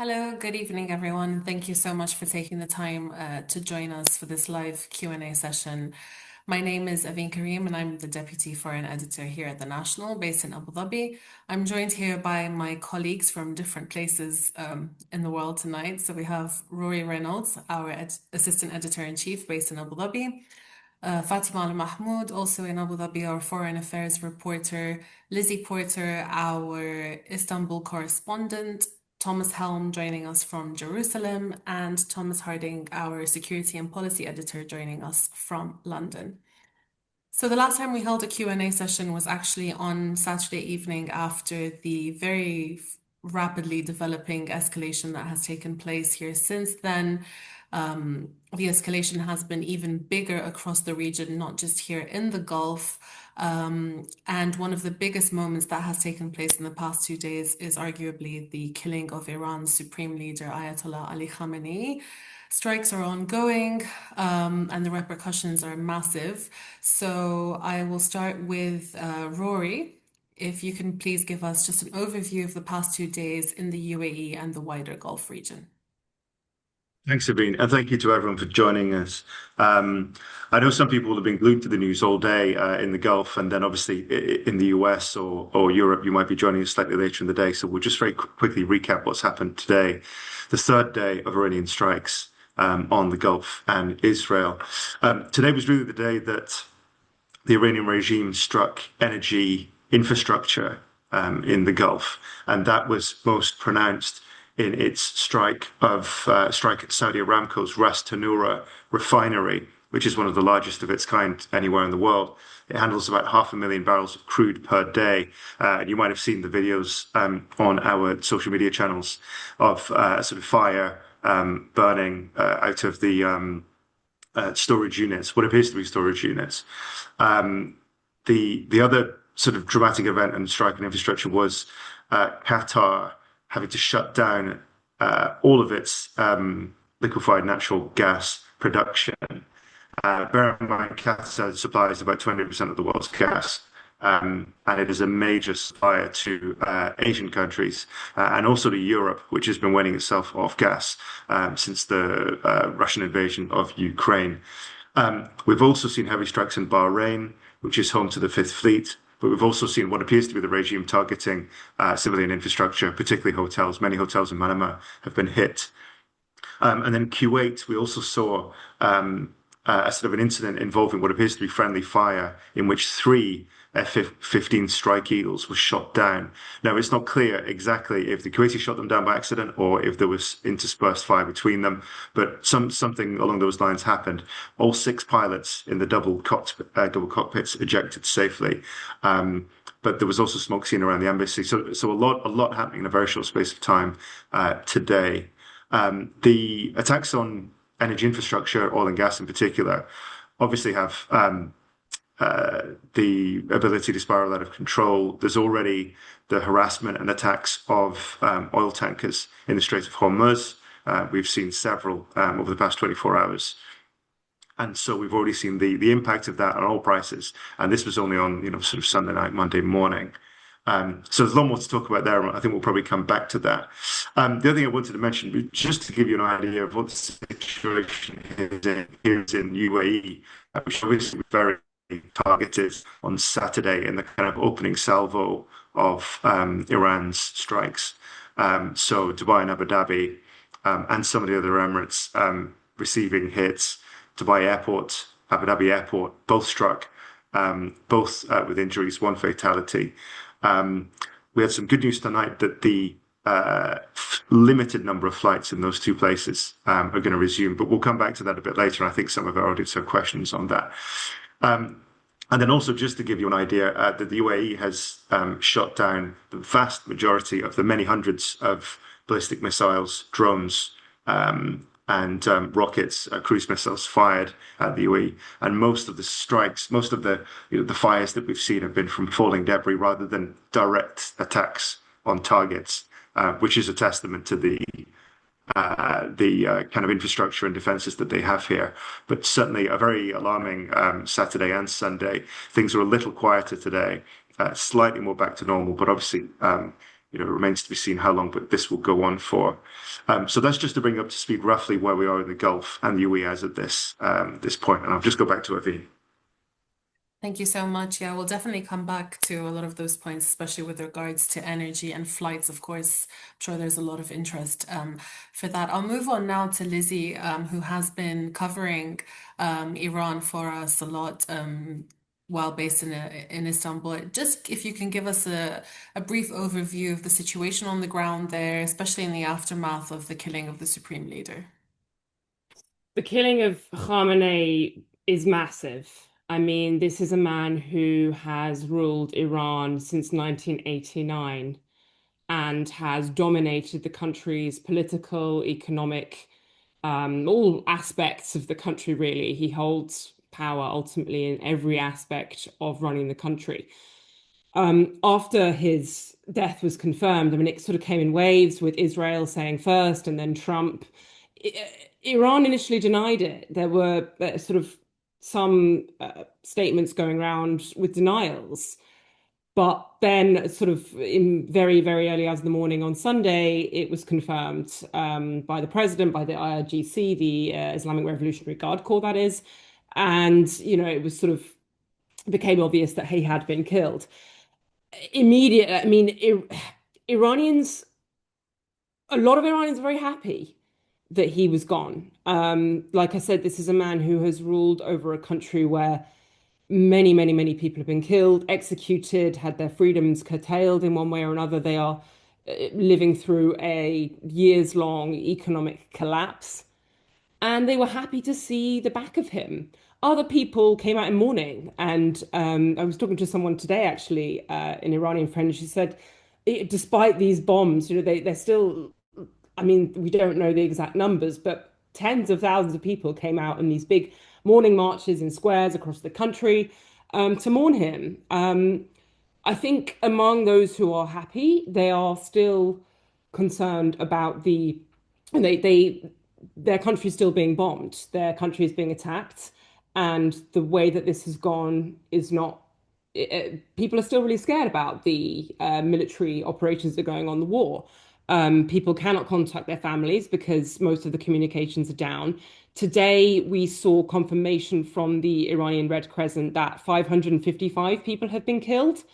Hello, good evening, everyone. Thank you so much for taking the time to join us for this live Q&A session. My name is Aveen Karim, and I'm the Deputy Foreign Editor here at The National, based in Abu Dhabi. I'm joined here by my colleagues from different places in the world tonight. So we have Rory Reynolds, our Assistant Editor-in-Chief, based in Abu Dhabi. Fatima Al Mahmoud, also in Abu Dhabi, our foreign affairs reporter, Lizzie Porter, our Istanbul correspondent, Thomas Helm joining us from Jerusalem, and Thomas Harding, our security and policy editor, joining us from London. So the last time we held a Q&A session was actually on Saturday evening after the very rapidly developing escalation that has taken place here since then. The escalation has been even bigger across the region, not just here in the Gulf. And one of the biggest moments that has taken place in the past 2 days is arguably the killing of Iran's supreme leader, Ayatollah Ali Khamenei. Strikes are ongoing, and the repercussions are massive. So I will start with Rory. If you can please give us just an overview of the past 2 days in the UAE and the wider Gulf region. Thanks, Sabine, and thank you to everyone for joining us. I know some people have been glued to the news all day in the Gulf, and then obviously in the US or Europe, you might be joining us slightly later in the day. So we'll just very quickly recap what's happened today, the third day of Iranian strikes on the Gulf and Israel. Today was really the day that the Iranian regime struck energy infrastructure in the Gulf, and that was most pronounced in its strike at Saudi Aramco's Ras Tanura refinery, which is one of the largest of its kind anywhere in the world. It handles about 500,000 barrels of crude per day. And you might have seen the videos on our social media channels of sort of fire burning out of the storage units, what appears to be storage units. The other sort of dramatic event and strike in infrastructure was Qatar having to shut down all of its liquefied natural gas production. Bear in mind, Qatar supplies about 20% of the world's gas, and it is a major supplier to Asian countries and also to Europe, which has been weaning itself off gas since the Russian invasion of Ukraine. We've also seen heavy strikes in Bahrain, which is home to the Fifth Fleet. But we've also seen what appears to be the regime targeting civilian infrastructure, particularly hotels. Many hotels in Manama have been hit. And then Kuwait, we also saw a sort of an incident involving what appears to be friendly fire, in which three F-15 Strike Eagles were shot down. Now, it's not clear exactly if the Kuwaiti shot them down by accident or if there was interspersed fire between them, but something along those lines happened. All six pilots in the double cockpits ejected safely. But there was also smoke seen around the embassy. So a lot happening in a very short space of time today. The attacks on energy infrastructure, oil and gas in particular, obviously have the ability to spiral out of control. There's already the harassment and attacks of oil tankers in the Strait of Hormuz. We've seen several over the past 24 hours. And so we've already seen the impact of that on oil prices. And this was only on, sort of Sunday night, Monday morning. So there's a lot more to talk about there. I think we'll probably come back to that. The other thing I wanted to mention, just to give you an idea of what the situation is in UAE, which obviously was very targeted on Saturday in the kind of opening salvo of Iran's strikes. So Dubai and Abu Dhabi and some of the other Emirates receiving hits. Dubai Airport, Abu Dhabi Airport, both struck, both with injuries, one fatality. We had some good news tonight that the limited number of flights in those two places are going to resume, but we'll come back to that a bit later. I think some of our audience have questions on that. And then also just to give you an idea, that the UAE has shot down the vast majority of the many hundreds of ballistic missiles, drones, and rockets, cruise missiles fired at the UAE. And most of the strikes, most of the the fires that we've seen have been from falling debris rather than direct attacks on targets, which is a testament to the kind of infrastructure and defenses that they have here. But certainly a very alarming Saturday and Sunday. Things are a little quieter today, slightly more back to normal, but obviously It remains to be seen how long but this will go on for. So that's just to bring up to speed roughly where we are in the Gulf and the UAE as at this point. And I'll just go back to Avi. Thank you so much. Yeah, we'll definitely come back to a lot of those points, especially with regards to energy and flights. Of course, I'm sure there's a lot of interest for that. I'll move on now to Lizzie, who has been covering Iran for us a lot while based in Istanbul. Just if you can give us a brief overview of the situation on the ground there, especially in the aftermath of the killing of the Supreme Leader. The killing of Khamenei is massive. I mean, this is a man who has ruled Iran since 1989 and has dominated the country's political, economic, all aspects of the country, really. He holds power ultimately in every aspect of running the country. After his death was confirmed, I mean, it sort of came in waves with Israel saying first and then Trump. Iran initially denied it. There were sort of some statements going around with denials. But then, sort of in very, very early hours of the morning on Sunday, it was confirmed by the president, by the IRGC, the Islamic Revolutionary Guard Corps, that is. And, it was sort of became obvious that he had been killed. Immediate, I mean, Iranians, a lot of Iranians are very happy that he was gone. Like I said, this is a man who has ruled over a country where many, many, many people have been killed, executed, had their freedoms curtailed in one way or another. They are living through a years-long economic collapse, and they were happy to see the back of him. Other people came out in mourning, and I was talking to someone today, actually, an Iranian friend. She said, despite these bombs, they're still. I mean, we don't know the exact numbers, but tens of thousands of people came out in these big morning marches in squares across the country to mourn him. I think among those who are happy, they are still concerned about and their country is still being bombed. Their country is being attacked, and the way that this has gone is not. People are still really scared about the military operations that are going on, the war. People cannot contact their families because most of the communications are down. Today, we saw confirmation from the Iranian Red Crescent that 555 people have been killed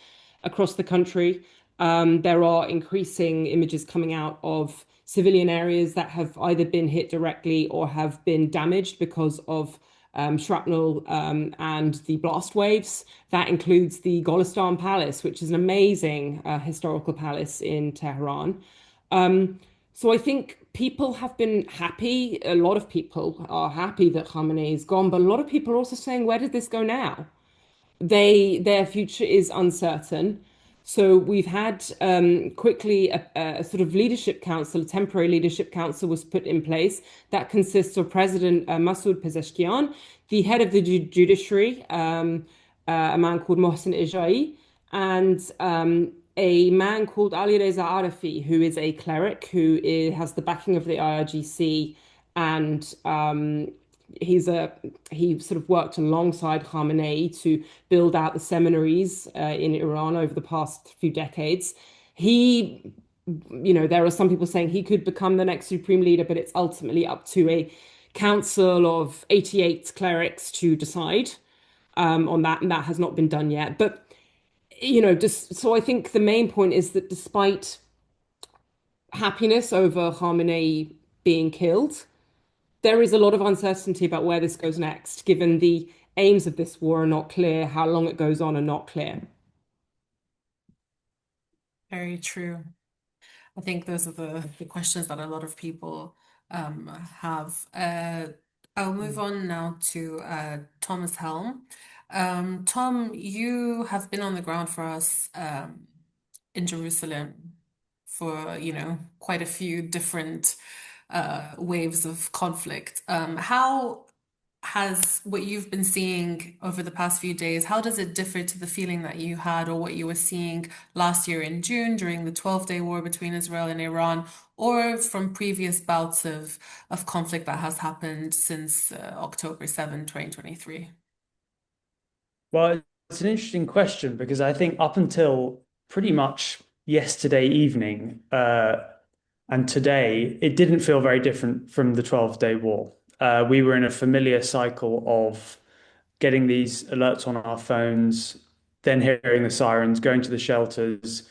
across the country. There are increasing images coming out of civilian areas that have either been hit directly or have been damaged because of shrapnel and the blast waves. That includes the Golistan Palace, which is an amazing historical palace in Tehran. So I think people have been happy. A lot of people are happy that Khamenei is gone, but a lot of people are also saying, where did this go now? Their future is uncertain. So we've had quickly a sort of leadership council, a temporary leadership council was put in place that consists of President Masoud Pezeshkian, the head of the judiciary, a man called Mohsen Ejai, and a man called Ali Reza Arafi, who is a cleric has the backing of the IRGC, and he sort of worked alongside Khamenei to build out the seminaries in Iran over the past few decades. He, there are some people saying he could become the next supreme leader, but it's ultimately up to a council of 88 clerics to decide on that, and that has not been done yet. But just so I think the main point is that despite happiness over Khamenei being killed, there is a lot of uncertainty about where this goes next, given the aims of this war are not clear, how long it goes on are not clear. Very true. I think those are the questions that a lot of people have. I'll move on now to Thomas Helm. Tom, you have been on the ground for us in Jerusalem for, quite a few different waves of conflict. How has what you've been seeing over the past few days, how does it differ to the feeling that you had or what you were seeing last year in June during the 12-day war between Israel and Iran, or from previous bouts of conflict that has happened since October 7, 2023? Well, it's an interesting question because I think up until pretty much yesterday evening and today, it didn't feel very different from the 12-day war. We were in a familiar cycle of getting these alerts on our phones, then hearing the sirens, going to the shelters,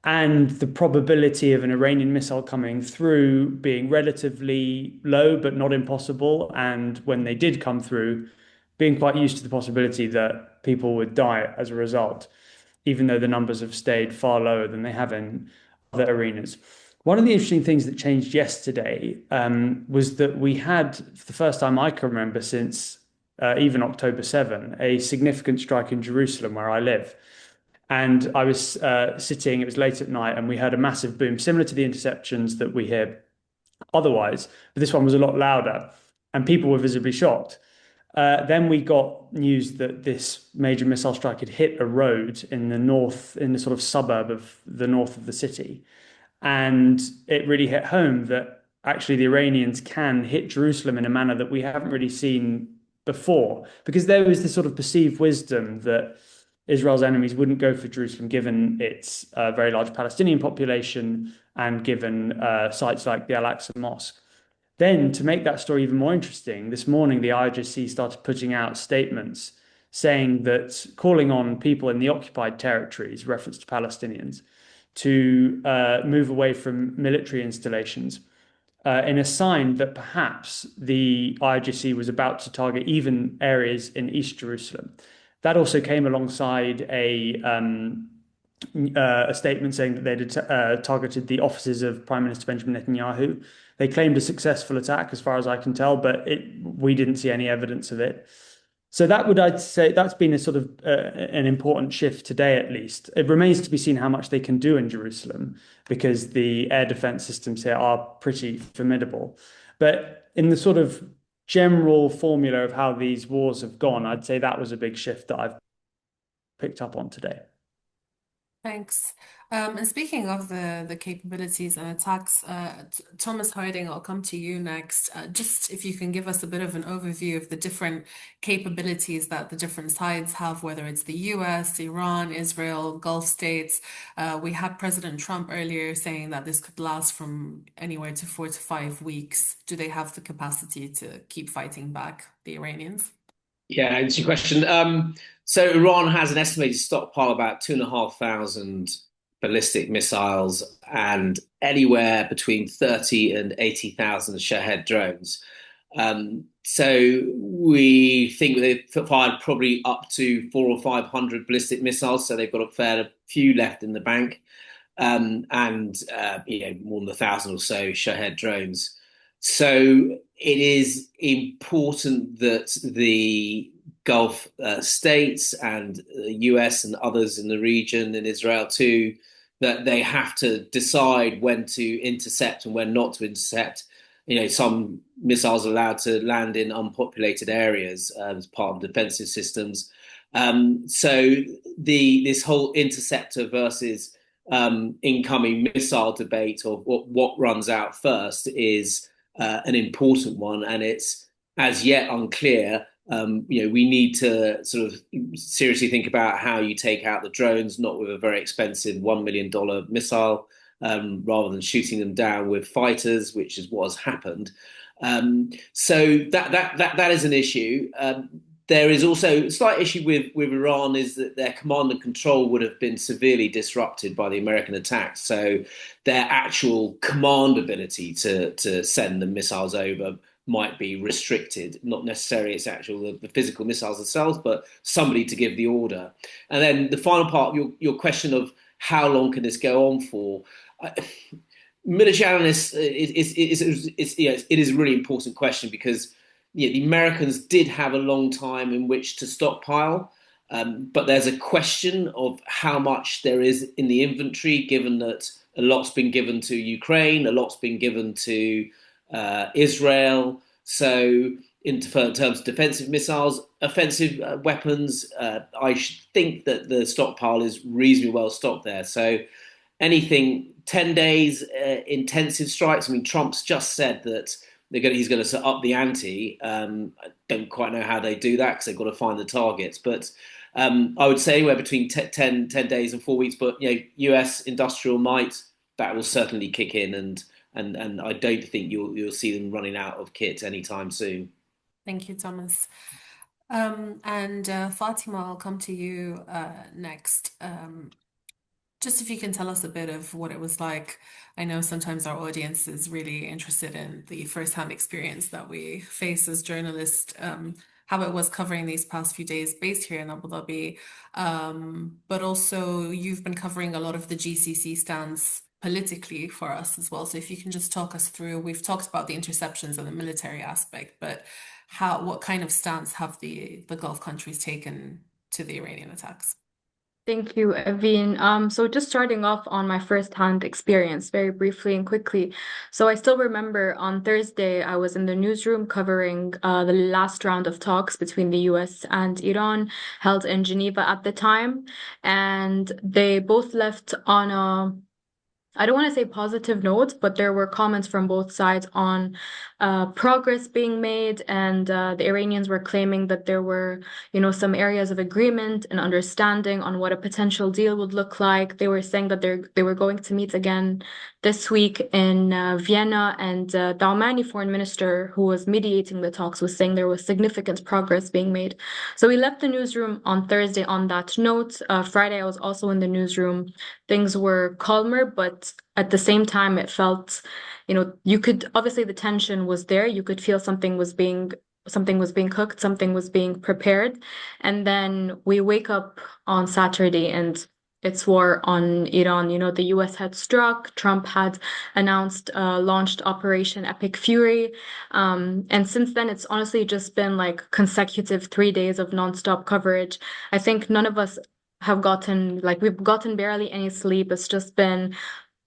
and the probability of an Iranian missile coming through being relatively low, but not impossible. And when they did come through, being quite used to the possibility that people would die as a result, even though the numbers have stayed far lower than they have in other arenas. One of the interesting things that changed yesterday was that we had, for the first time I can remember since even October 7, a significant strike in Jerusalem where I live. And I was sitting, it was late at night, and we heard a massive boom, similar to the interceptions that we hear otherwise, but this one was a lot louder, and people were visibly shocked. Then we got news that this major missile strike had hit a road in the north, in the sort of suburb of the north of the city. And it really hit home that actually the Iranians can hit Jerusalem in a manner that we haven't really seen before, because there was this sort of perceived wisdom that Israel's enemies wouldn't go for Jerusalem given its very large Palestinian population and given sites like the Al-Aqsa Mosque. Then, to make that story even more interesting, this morning the IRGC started putting out statements saying that calling on people in the occupied territories, reference to Palestinians, to move away from military installations in a sign that perhaps the IRGC was about to target even areas in East Jerusalem. That also came alongside a statement saying that they'd targeted the offices of Prime Minister Benjamin Netanyahu. They claimed a successful attack, as far as I can tell, but we didn't see any evidence of it. So that would, I'd say, that's been a sort of an important shift today, at least. It remains to be seen how much they can do in Jerusalem, because the air defense systems here are pretty formidable. But in the sort of general formula of how these wars have gone, I'd say that was a big shift that I've picked up on today. Thanks. And speaking of the capabilities and attacks, Thomas Harding, I'll come to you next. Just if you can give us a bit of an overview of the different capabilities that the different sides have, whether it's the US, Iran, Israel, Gulf states. We had President Trump earlier saying that this could last from anywhere to 4 to 5 weeks. Do they have the capacity to keep fighting back, the Iranians? Yeah, it's your question. So Iran has an estimated stockpile about 2,500 ballistic missiles and anywhere between 30 and 80,000 Shahed drones. So we think they've fired probably up to 400 or 500 ballistic missiles. So they've got a fair few left in the bank, and more than 1,000 or so Shahed drones. So it is important that the Gulf states and the US and others in the region, and Israel too, that they have to decide when to intercept and when not to intercept. Some missiles are allowed to land in unpopulated areas as part of defensive systems. So this whole interceptor versus incoming missile debate, or what runs out first, is an important one, and it's as yet unclear. We need to sort of seriously think about how you take out the drones, not with a very expensive $1 million missile, rather than shooting them down with fighters, which is what has happened. So that is an issue. There is also a slight issue with Iran, is that their command and control would have been severely disrupted by the American attacks. So their actual command ability to send the missiles over might be restricted, not necessarily the physical missiles themselves, but somebody to give the order. And then the final part of your question of how long can this go on for? Military analysts, it is a really important question, because the Americans did have a long time in which to stockpile, but there's a question of how much there is in the inventory, given that a lot's been given to Ukraine, a lot's been given to Israel. So in terms of defensive missiles, offensive weapons, I think that the stockpile is reasonably well stocked there. So anything 10 days intensive strikes. I mean, Trump's just said that he's going to up the ante. I don't quite know how they do that, because they've got to find the targets. But I would say anywhere between 10 days and 4 weeks, but US industrial might, that will certainly kick in, and I don't think you'll see them running out of kit anytime soon. Thank you, Thomas. And Fatima, I'll come to you next. Just if you can tell us a bit of what it was like. I know sometimes our audience is really interested in the firsthand experience that we face as journalists, how it was covering these past few days based here in Abu Dhabi. But also, you've been covering a lot of the GCC stance politically for us as well. So if you can just talk us through, we've talked about the interceptions and the military aspect, but what kind of stance have the Gulf countries taken to the Iranian attacks? Thank you, Evine. So just starting off on my first-hand experience, very briefly and quickly. So I still remember on Thursday, I was in the newsroom covering the last round of talks between the US and Iran, held in Geneva at the time. And they both left on I don't want to say positive notes, but there were comments from both sides on progress being made, and the Iranians were claiming that there were, some areas of agreement and understanding on what a potential deal would look like. They were saying that they were going to meet again this week in Vienna, and the Omani foreign minister, who was mediating the talks, was saying there was significant progress being made. So we left the newsroom on Thursday on that note. Friday, I was also in the newsroom. Things were calmer, but at the same time, it felt, you could obviously the tension was there. You could feel something was being cooked, something was being prepared. And then we wake up on Saturday and it's war on Iran. The US had struck, Trump had announced, launched Operation Epic Fury. And since then, it's honestly just been like consecutive 3 days of nonstop coverage. I think none of us we've gotten barely any sleep. It's just been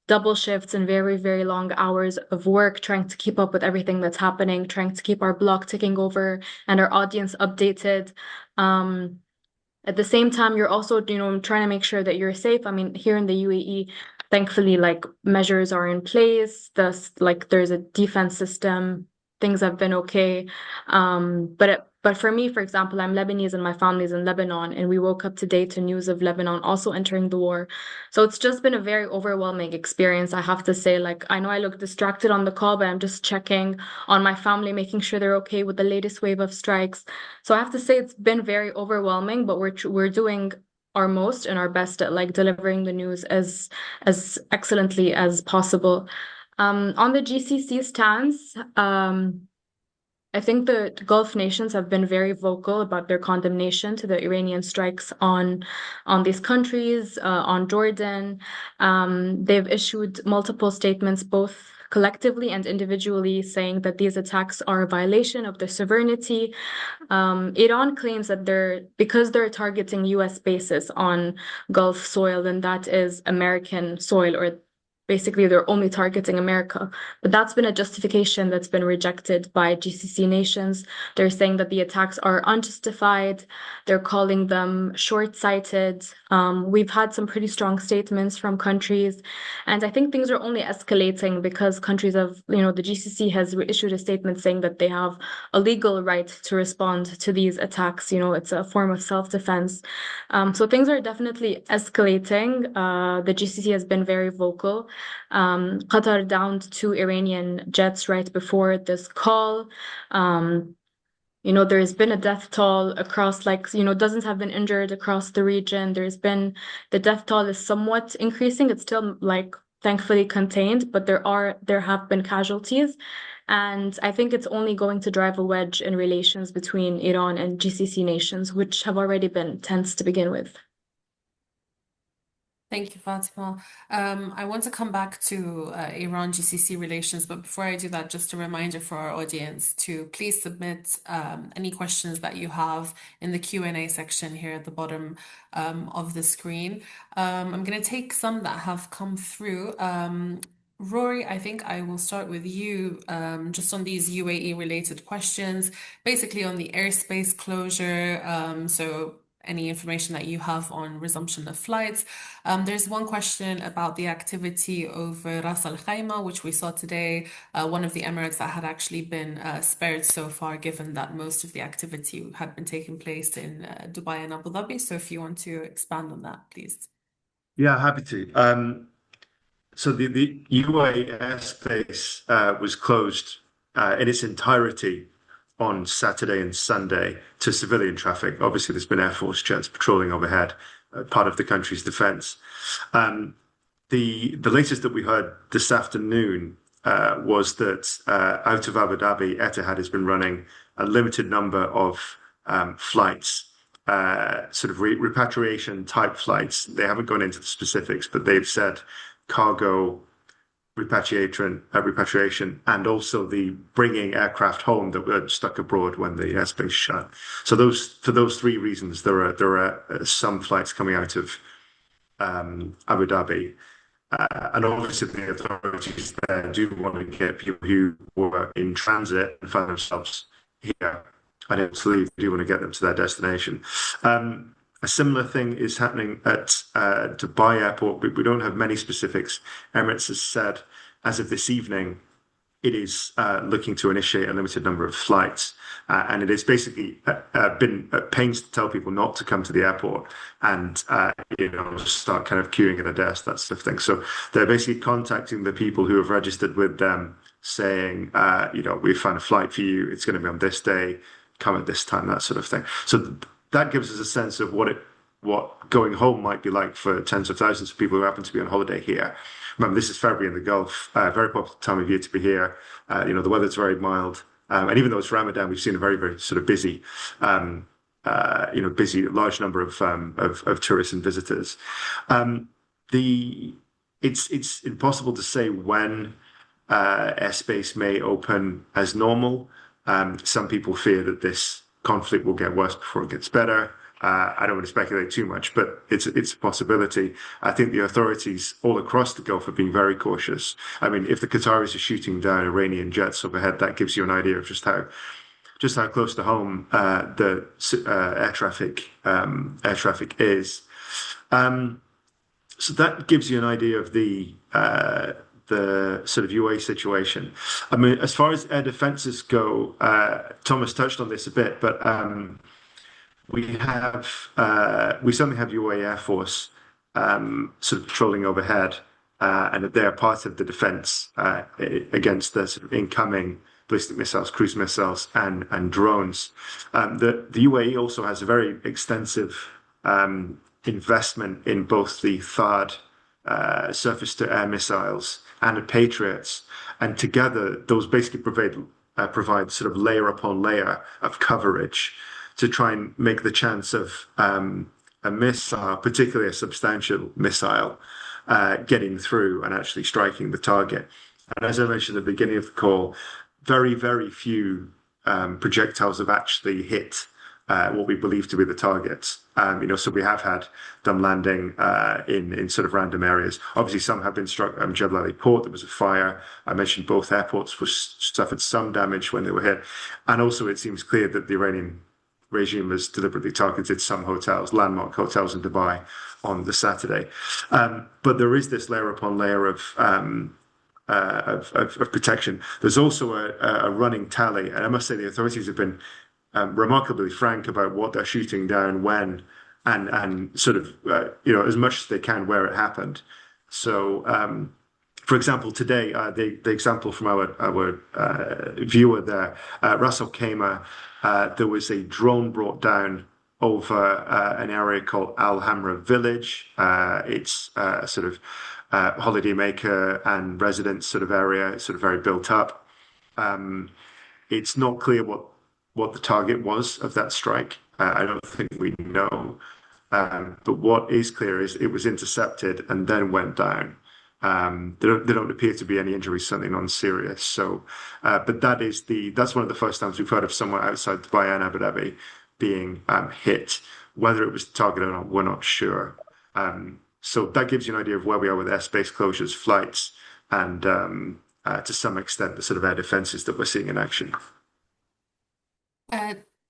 double shifts and very, very long hours of work trying to keep up with everything that's happening, trying to keep our blog ticking over and our audience updated. At the same time, you're also, trying to make sure that you're safe. I mean, here in the UAE, thankfully, like measures are in place. There's a defense system. Things have been okay. But for me, for example, I'm Lebanese and my family's in Lebanon, and we woke up today to news of Lebanon also entering the war. So it's just been a very overwhelming experience, I have to say. Like, I know I look distracted on the call, but I'm just checking on my family, making sure they're okay with the latest wave of strikes. So I have to say it's been very overwhelming, but we're doing our most and our best at like delivering the news as excellently as possible. On the GCC stance, I think the Gulf nations have been very vocal about their condemnation to the Iranian strikes on these countries, on Jordan. They've issued multiple statements, both collectively and individually, saying that these attacks are a violation of their sovereignty. Iran claims that because they're targeting US bases on Gulf soil, then that is American soil, or basically they're only targeting America. But that's been a justification that's been rejected by GCC nations. They're saying that the attacks are unjustified. They're calling them short-sighted. We've had some pretty strong statements from countries, and I think things are only escalating because countries the GCC has issued a statement saying that they have a legal right to respond to these attacks. It's a form of self-defense. So things are definitely escalating. The GCC has been very vocal. Qatar downed 2 Iranian jets right before this call. There's been a death toll across, dozens have been injured across the region. The death toll is somewhat increasing. It's still thankfully contained, but there have been casualties. And I think it's only going to drive a wedge in relations between Iran and GCC nations, which have already been tense to begin with. Thank you, Fatima. I want to come back to Iran GCC relations, but before I do that, just a reminder for our audience to please submit any questions that you have in the Q&A section here at the bottom of the screen. I'm going to take some that have come through. Rory, I think I will start with you just on these UAE related questions, basically on the airspace closure. So any information that you have on resumption of flights. There's one question about the activity over Ras Al Khaimah, which we saw today, one of the Emirates that had actually been spared so far, given that most of the activity had been taking place in Dubai and Abu Dhabi. So if you want to expand on that, please. Yeah, happy to. So the UAE airspace was closed in its entirety on Saturday and Sunday to civilian traffic. Obviously, there's been Air Force jets patrolling overhead, part of the country's defense. The latest that we heard this afternoon was that out of Abu Dhabi, Etihad has been running a limited number of flights, sort of repatriation type flights. They haven't gone into the specifics, but they've said cargo repatriation, and also the bringing aircraft home that were stuck abroad when the airspace shut. So for those three reasons, there are some flights coming out of Abu Dhabi. And obviously, the authorities there do want to get people who were in transit and find themselves here unable to leave. They do want to get them to their destination. A similar thing is happening at Dubai Airport, but we don't have many specifics. Emirates has said, as of this evening, it is looking to initiate a limited number of flights. And it has basically been at pains to tell people not to come to the airport and start kind of queuing at a desk, that sort of thing. So they're basically contacting the people who have registered with them, saying, we found a flight for you. It's going to be on this day. Come at this time, that sort of thing. So that gives us a sense of what going home might be like for tens of thousands of people who happen to be on holiday here. Remember, this is February in the Gulf, very popular time of year to be here. The weather's very mild. And even though it's Ramadan, we've seen a very, very sort of busy, large number of tourists and visitors. It's impossible to say when airspace may open as normal. Some people fear that this conflict will get worse before it gets better. I don't want to speculate too much, but it's a possibility. I think the authorities all across the Gulf are being very cautious. I mean, if the Qataris are shooting down Iranian jets overhead, that gives you an idea of just how close to home the air traffic is. So that gives you an idea of the sort of UAE situation. I mean, as far as air defenses go, Thomas touched on this a bit, but we certainly have UAE Air Force sort of patrolling overhead, and that they're part of the defense against the sort of incoming ballistic missiles, cruise missiles, and drones. The UAE also has a very extensive investment in both the THAAD surface-to-air missiles and the Patriots, and together those basically provide sort of layer upon layer of coverage to try and make the chance of a missile, particularly a substantial missile, getting through and actually striking the target. And as I mentioned at the beginning of the call, very, very few projectiles have actually hit what we believe to be the targets. So we have had them landing in sort of random areas. Obviously, some have been struck. Jebel Ali Port, there was a fire. I mentioned both airports suffered some damage when they were hit. And also, it seems clear that the Iranian regime has deliberately targeted some hotels, landmark hotels in Dubai, on the Saturday. But there is this layer upon layer of protection. There's also a running tally, and I must say the authorities have been remarkably frank about what they're shooting down, when, and sort of as much as they can where it happened. So, for example, today the example from our viewer there, Ras Al Khaimah, there was a drone brought down over an area called Al Hamra Village. It's sort of holidaymaker and residence sort of area. It's sort of very built up. It's not clear what the target was of that strike. I don't think we know. But what is clear is it was intercepted and then went down. There don't appear to be any injuries, certainly non-serious. So, but that's one of the first times we've heard of someone outside Dubai and Abu Dhabi being hit. Whether it was targeted or not, we're not sure. So that gives you an idea of where we are with airspace closures, flights, and to some extent the sort of air defenses that we're seeing in action.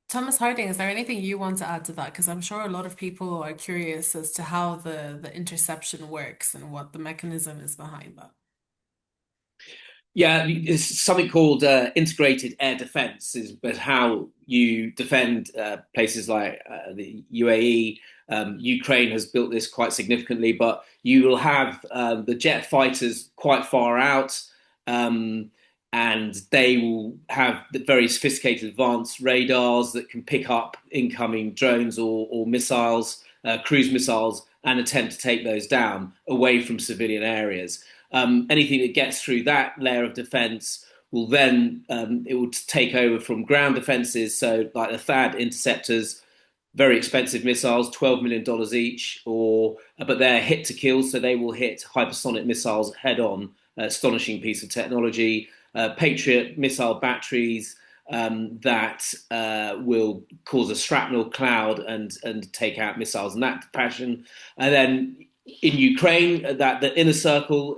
Thomas Harding, is there anything you want to add to that? Because I'm sure a lot of people are curious as to how the interception works and what the mechanism is behind that. Yeah, it's something called integrated air defense, is but how you defend places like the UAE. Ukraine has built this quite significantly, but you will have the jet fighters quite far out, um, and they will have the very sophisticated advanced radars that can pick up incoming drones or missiles, cruise missiles, and attempt to take those down away from civilian areas. Anything that gets through that layer of defense will then it will take over from ground defenses. So, like the THAAD interceptors, very expensive missiles, $12 million each, or but they're hit to kill, so they will hit hypersonic missiles head on. Astonishing piece of technology. Patriot missile batteries that will cause a shrapnel cloud and take out missiles in that fashion. And then in Ukraine, that the inner circle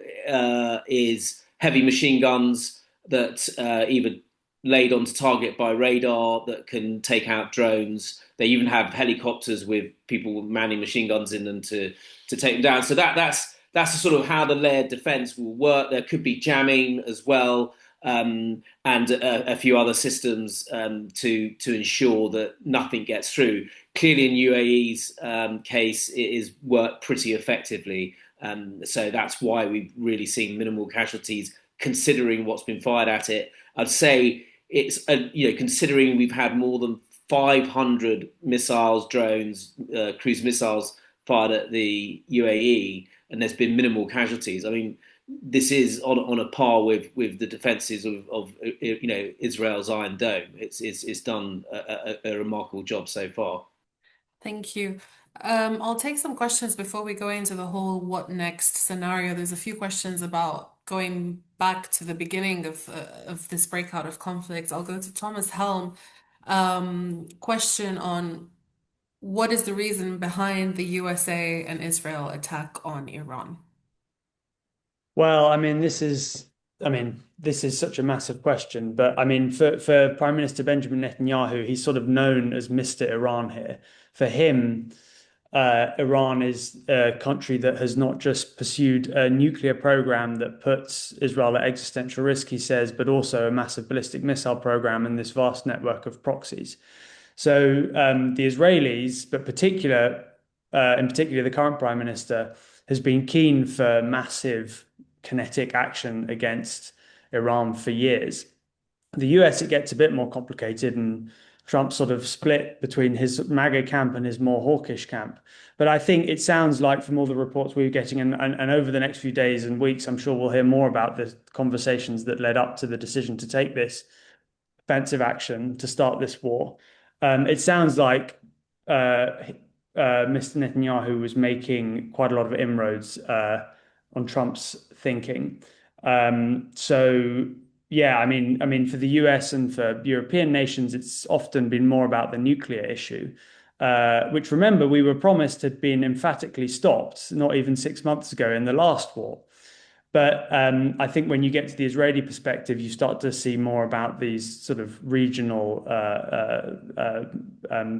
is heavy machine guns that either laid onto target by radar that can take out drones. They even have helicopters with people manning machine guns in them to take them down. So that's sort of how the layered defense will work. There could be jamming as well, and a few other systems to ensure that nothing gets through. Clearly, in UAE's case, it is worked pretty effectively. So that's why we've really seen minimal casualties, considering what's been fired at it. I'd say it's considering we've had more than 500 missiles, drones, cruise missiles fired at the UAE, and there's been minimal casualties. I mean, this is on a par with the defences of Israel's Iron Dome. It's done a remarkable job so far. Thank you. I'll take some questions before we go into the whole what next scenario. There's a few questions about going back to the beginning of this breakout of conflict. I'll go to Thomas Helm. Question on what is the reason behind the USA and Israel attack on Iran? Well, this is such a massive question, but I mean, for Prime Minister Benjamin Netanyahu, he's sort of known as Mr. Iran here. For him, Iran is a country that has not just pursued a nuclear program that puts Israel at existential risk, he says, but also a massive ballistic missile program and this vast network of proxies. So the Israelis, but in particular, the current prime minister has been keen for massive kinetic action against Iran for years. The US, it gets a bit more complicated, and Trump sort of split between his MAGA camp and his more hawkish camp. But I think it sounds like from all the reports we were getting, and over the next few days and weeks, I'm sure we'll hear more about the conversations that led up to the decision to take this offensive action to start this war. It sounds like Mr. Netanyahu was making quite a lot of inroads on Trump's thinking. So yeah, for the US and for European nations, it's often been more about the nuclear issue, which remember we were promised had been emphatically stopped not even 6 months ago in the last war. But I think when you get to the Israeli perspective, you start to see more about these sort of regional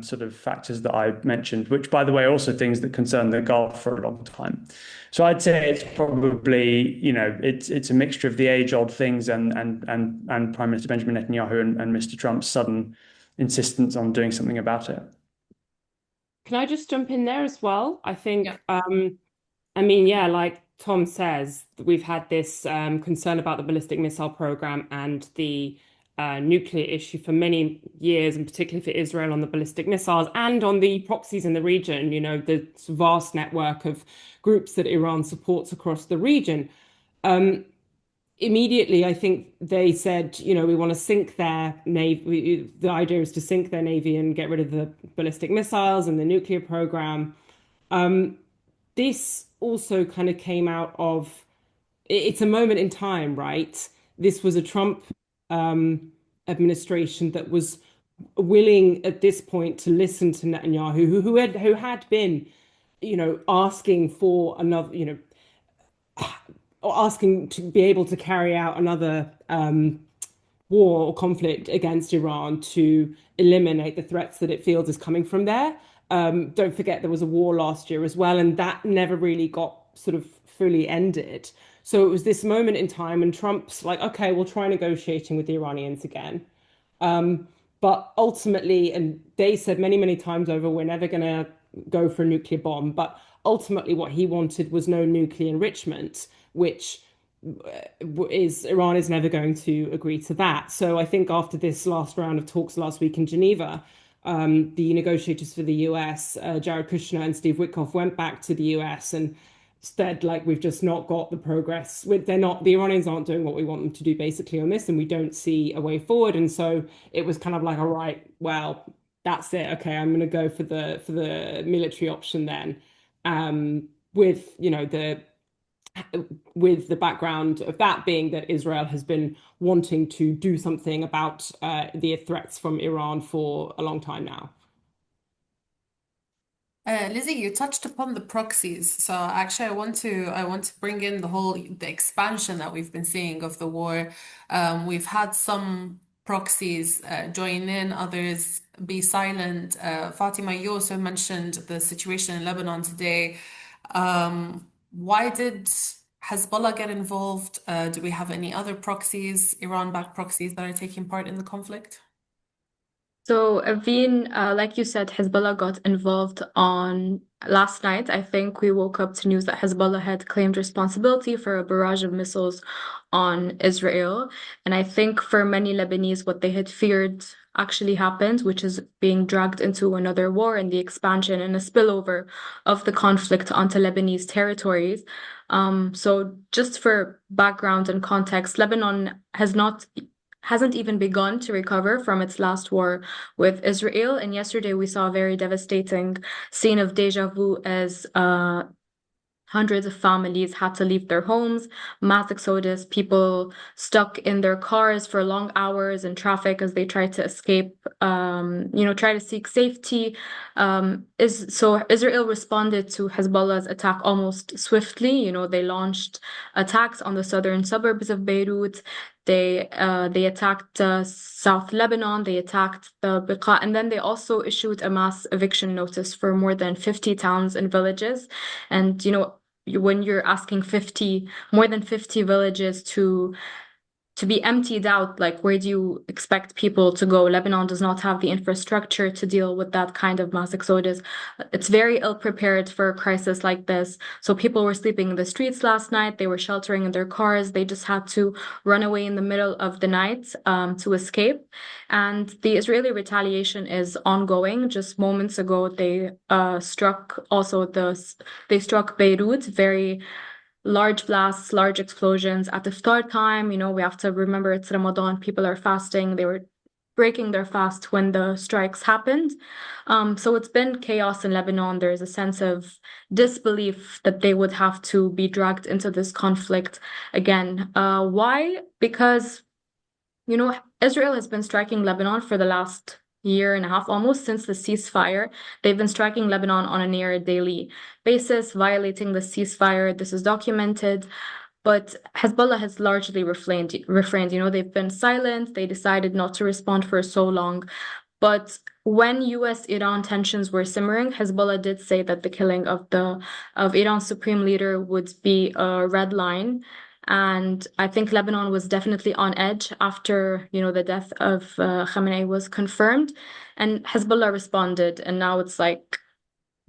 sort of factors that I mentioned, which, by the way, are also things that concern the Gulf for a long time. So I'd say it's probably, it's a mixture of the age-old things and Prime Minister Benjamin Netanyahu and Mr. Trump's sudden insistence on doing something about it. Can I just jump in there as well? I think, Yeah. like Tom says, we've had this concern about the ballistic missile program and the nuclear issue for many years, and particularly for Israel on the ballistic missiles and on the proxies in the region, the vast network of groups that Iran supports across the region. Immediately, I think they said, we want to sink their navy. The idea is to sink their navy and get rid of the ballistic missiles and the nuclear program. This also kind of came out of, it's a moment in time, right? This was a Trump administration that was willing at this point to listen to Netanyahu, who had been, asking for another, or asking to be able to carry out another war or conflict against Iran to eliminate the threats that it feels is coming from there. Don't forget there was a war last year as well, and that never really got sort of fully ended. So it was this moment in time, and Trump's like, okay, we'll try negotiating with the Iranians again. But ultimately, and they said many, many times over, we're never going to go for a nuclear bomb. But ultimately, what he wanted was no nuclear enrichment, which is Iran is never going to agree to that. So I think after this last round of talks last week in Geneva, the negotiators for the US, Jared Kushner and Steve Witkoff, went back to the US and said, like, we've just not got the progress. They're not, the Iranians aren't doing what we want them to do basically on this, and we don't see a way forward. And so it was kind of like, all right, well, that's it. Okay, I'm going to go for the military option then, with the background of that being that Israel has been wanting to do something about the threats from Iran for a long time now. Lizzie, you touched upon the proxies. So actually, I want to bring in the expansion that we've been seeing of the war. We've had some proxies join in, others be silent. Fatima, you also mentioned the situation in Lebanon today. Why did Hezbollah get involved? Do we have any other proxies, Iran-backed proxies that are taking part in the conflict? So, Aveen, like you said, Hezbollah got involved on last night. I think we woke up to news that Hezbollah had claimed responsibility for a barrage of missiles on Israel. And I think for many Lebanese, what they had feared actually happened, which is being dragged into another war and the expansion and a spillover of the conflict onto Lebanese territories. So just for background and context, Lebanon hasn't even begun to recover from its last war with Israel. And yesterday we saw a very devastating scene of deja vu as hundreds of families had to leave their homes, mass exodus, people stuck in their cars for long hours in traffic as they tried to escape, try to seek safety. So Israel responded to Hezbollah's attack almost swiftly. They launched attacks on the southern suburbs of Beirut. They attacked South Lebanon. They attacked the Beqa, and then they also issued a mass eviction notice for more than 50 towns and villages. And when you're asking more than 50 villages to be emptied out, like where do you expect people to go? Lebanon does not have the infrastructure to deal with that kind of mass exodus. It's very ill prepared for a crisis like this. So people were sleeping in the streets last night. They were sheltering in their cars. They just had to run away in the middle of the night to escape. And the Israeli retaliation is ongoing. Just moments ago, they struck Beirut, very large blasts, large explosions at iftar time. We have to remember it's Ramadan, people are fasting. They were breaking their fast when the strikes happened. So it's been chaos in Lebanon. There's a sense of disbelief that they would have to be dragged into this conflict again. Why? Because Israel has been striking Lebanon for the last year and a half, almost since the ceasefire. They've been striking Lebanon on a near daily basis, violating the ceasefire. This is documented. But Hezbollah has largely refrained. They've been silent. They decided not to respond for so long. But when US-Iran tensions were simmering, Hezbollah did say that the killing of Iran's supreme leader would be a red line. And I think Lebanon was definitely on edge after, the death of Khamenei was confirmed. And Hezbollah responded, and now it's like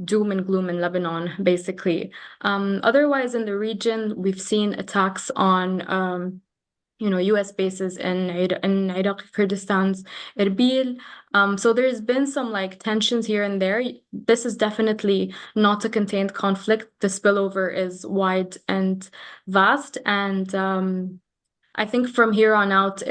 doom and gloom in Lebanon, basically. Otherwise, in the region, we've seen attacks on US bases in Iraqi Kurdistan's Erbil. So there's been some tensions here and there. This is definitely not a contained conflict. The spillover is wide and vast. And I think from here on out,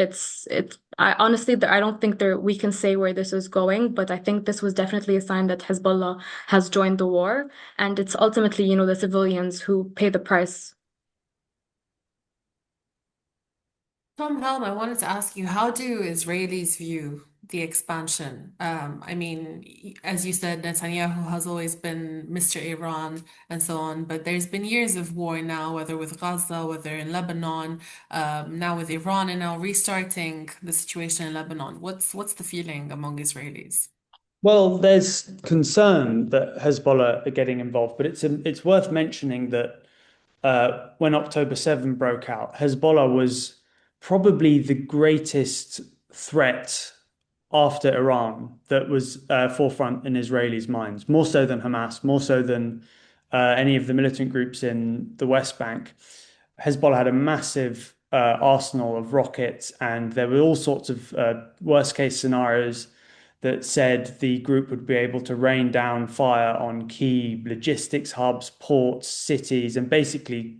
I honestly, I don't think we can say where this is going, but I think this was definitely a sign that Hezbollah has joined the war. And it's ultimately, the civilians who pay the price. Tom Helm, I wanted to ask you, how do Israelis view the expansion. I mean, as you said, Netanyahu has always been Mr. Iran and so on, but there's been years of war now, whether with Gaza, whether in Lebanon, now with Iran, and now restarting the situation in Lebanon. What's the feeling among Israelis? Well, there's concern that Hezbollah are getting involved, but it's worth mentioning that when October 7 broke out, Hezbollah was probably the greatest threat after Iran that was forefront in Israelis' minds, more so than Hamas, more so than any of the militant groups in the West Bank. Hezbollah had a massive arsenal of rockets, and there were all sorts of worst case scenarios that said the group would be able to rain down fire on key logistics hubs, ports, cities, and basically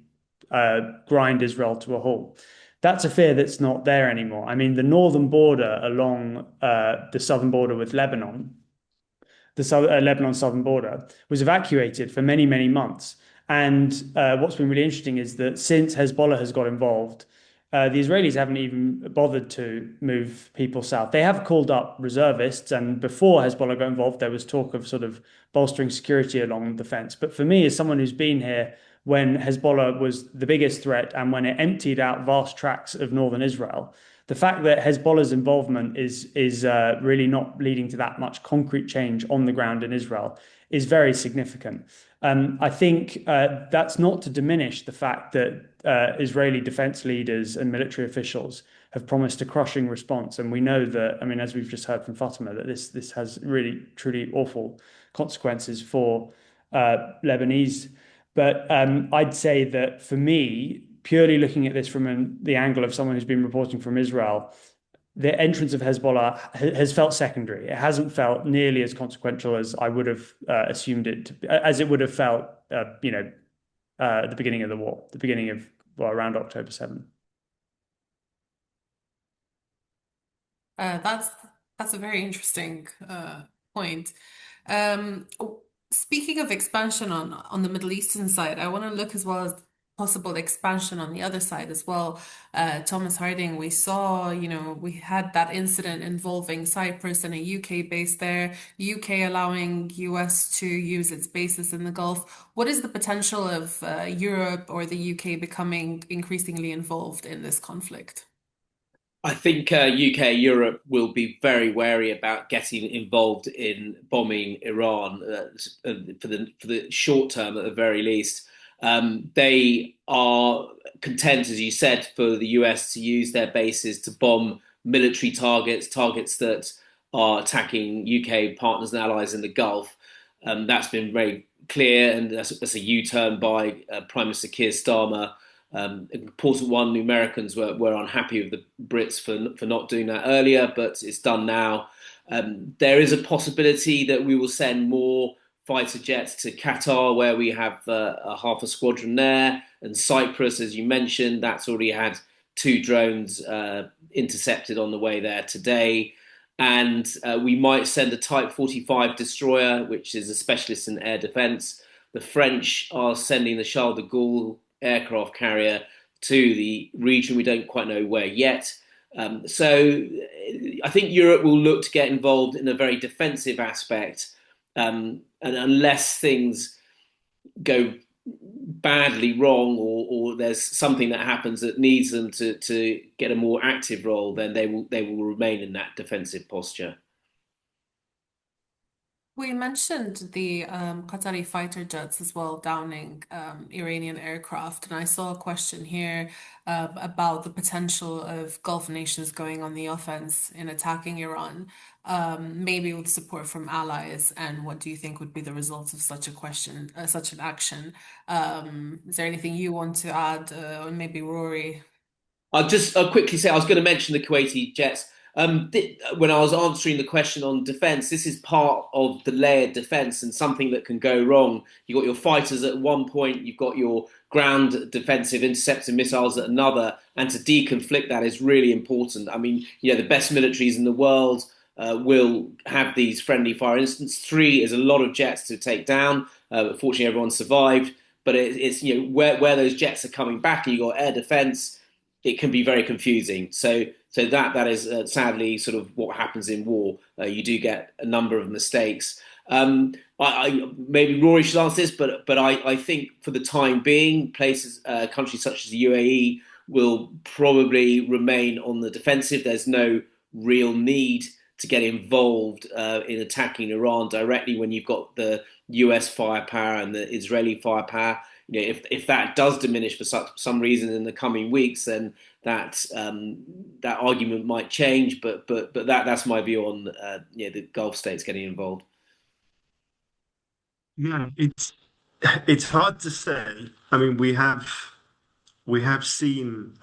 grind Israel to a halt. That's a fear that's not there anymore. I mean, the northern border along the southern border with Lebanon, the Lebanon southern border, was evacuated for many, many months. And what's been really interesting is that since Hezbollah has got involved, the Israelis haven't even bothered to move people south. They have called up reservists, and before Hezbollah got involved, there was talk of sort of bolstering security along the fence. But for me, as someone who's been here when Hezbollah was the biggest threat and when it emptied out vast tracts of northern Israel, the fact that Hezbollah's involvement is really not leading to that much concrete change on the ground in Israel is very significant. I think that's not to diminish the fact that Israeli defense leaders and military officials have promised a crushing response. And we know that, I mean, as we've just heard from Fatima, that this has really, truly awful consequences for Lebanese. But I'd say that for me, purely looking at this from the angle of someone who's been reporting from Israel, the entrance of Hezbollah has felt secondary. It hasn't felt nearly as consequential as I would have assumed it to be, as it would have felt, at the beginning of the war, the beginning of, well, around October 7th. That's a very interesting point. Um, Speaking of expansion on the Middle Eastern side, I want to look as well as possible expansion on the other side as well. Thomas Harding, we saw, we had that incident involving Cyprus and a UK base there, UK allowing US to use its bases in the Gulf. What is the potential of Europe or the UK becoming increasingly involved in this conflict? I think UK, Europe will be very wary about getting involved in bombing Iran for the short term, at the very least. They are content, as you said, for the US to use their bases to bomb military targets that are attacking UK partners and allies in the Gulf. That's been very clear, and that's a U-turn by Prime Minister Keir Starmer. An important one. The Americans were unhappy with the Brits for not doing that earlier, but it's done now. There is a possibility that we will send more fighter jets to Qatar, where we have half a squadron there, and Cyprus, as you mentioned, that's already had 2 drones intercepted on the way there today. And we might send a Type 45 destroyer, which is a specialist in air defense. The French are sending the Charles de Gaulle aircraft carrier to the region. We don't quite know where yet. So I think Europe will look to get involved in a very defensive aspect. And unless things go badly wrong, or there's something that happens that needs them to get a more active role, then they will remain in that defensive posture. We mentioned the Qatari fighter jets as well, downing Iranian aircraft. And I saw a question here about the potential of Gulf nations going on the offense in attacking Iran, maybe with support from allies. And what do you think would be the results of such a question, such an action? Is there anything you want to add, or maybe Rory? I'll quickly say I was going to mention the Kuwaiti jets. When I was answering the question on defence, this is part of the layered defence and something that can go wrong. You've got your fighters at one point, you've got your ground defensive interceptor missiles at another, and to deconflict that is really important. I mean, the best militaries in the world will have these friendly fire incidents. 3 is a lot of jets to take down. Fortunately, everyone survived. But it's where those jets are coming back and you've got air defence, it can be very confusing. So So that is sadly sort of what happens in war. You do get a number of mistakes. Maybe Rory should answer this, but I think for the time being, countries such as the UAE will probably remain on the defensive. There's no real need to get involved in attacking Iran directly when you've got the US firepower and the Israeli firepower. If that does diminish for some reason in the coming weeks, then that argument might change. But that's my view on the Gulf states getting involved. Yeah, it's hard to say. I mean, we have seen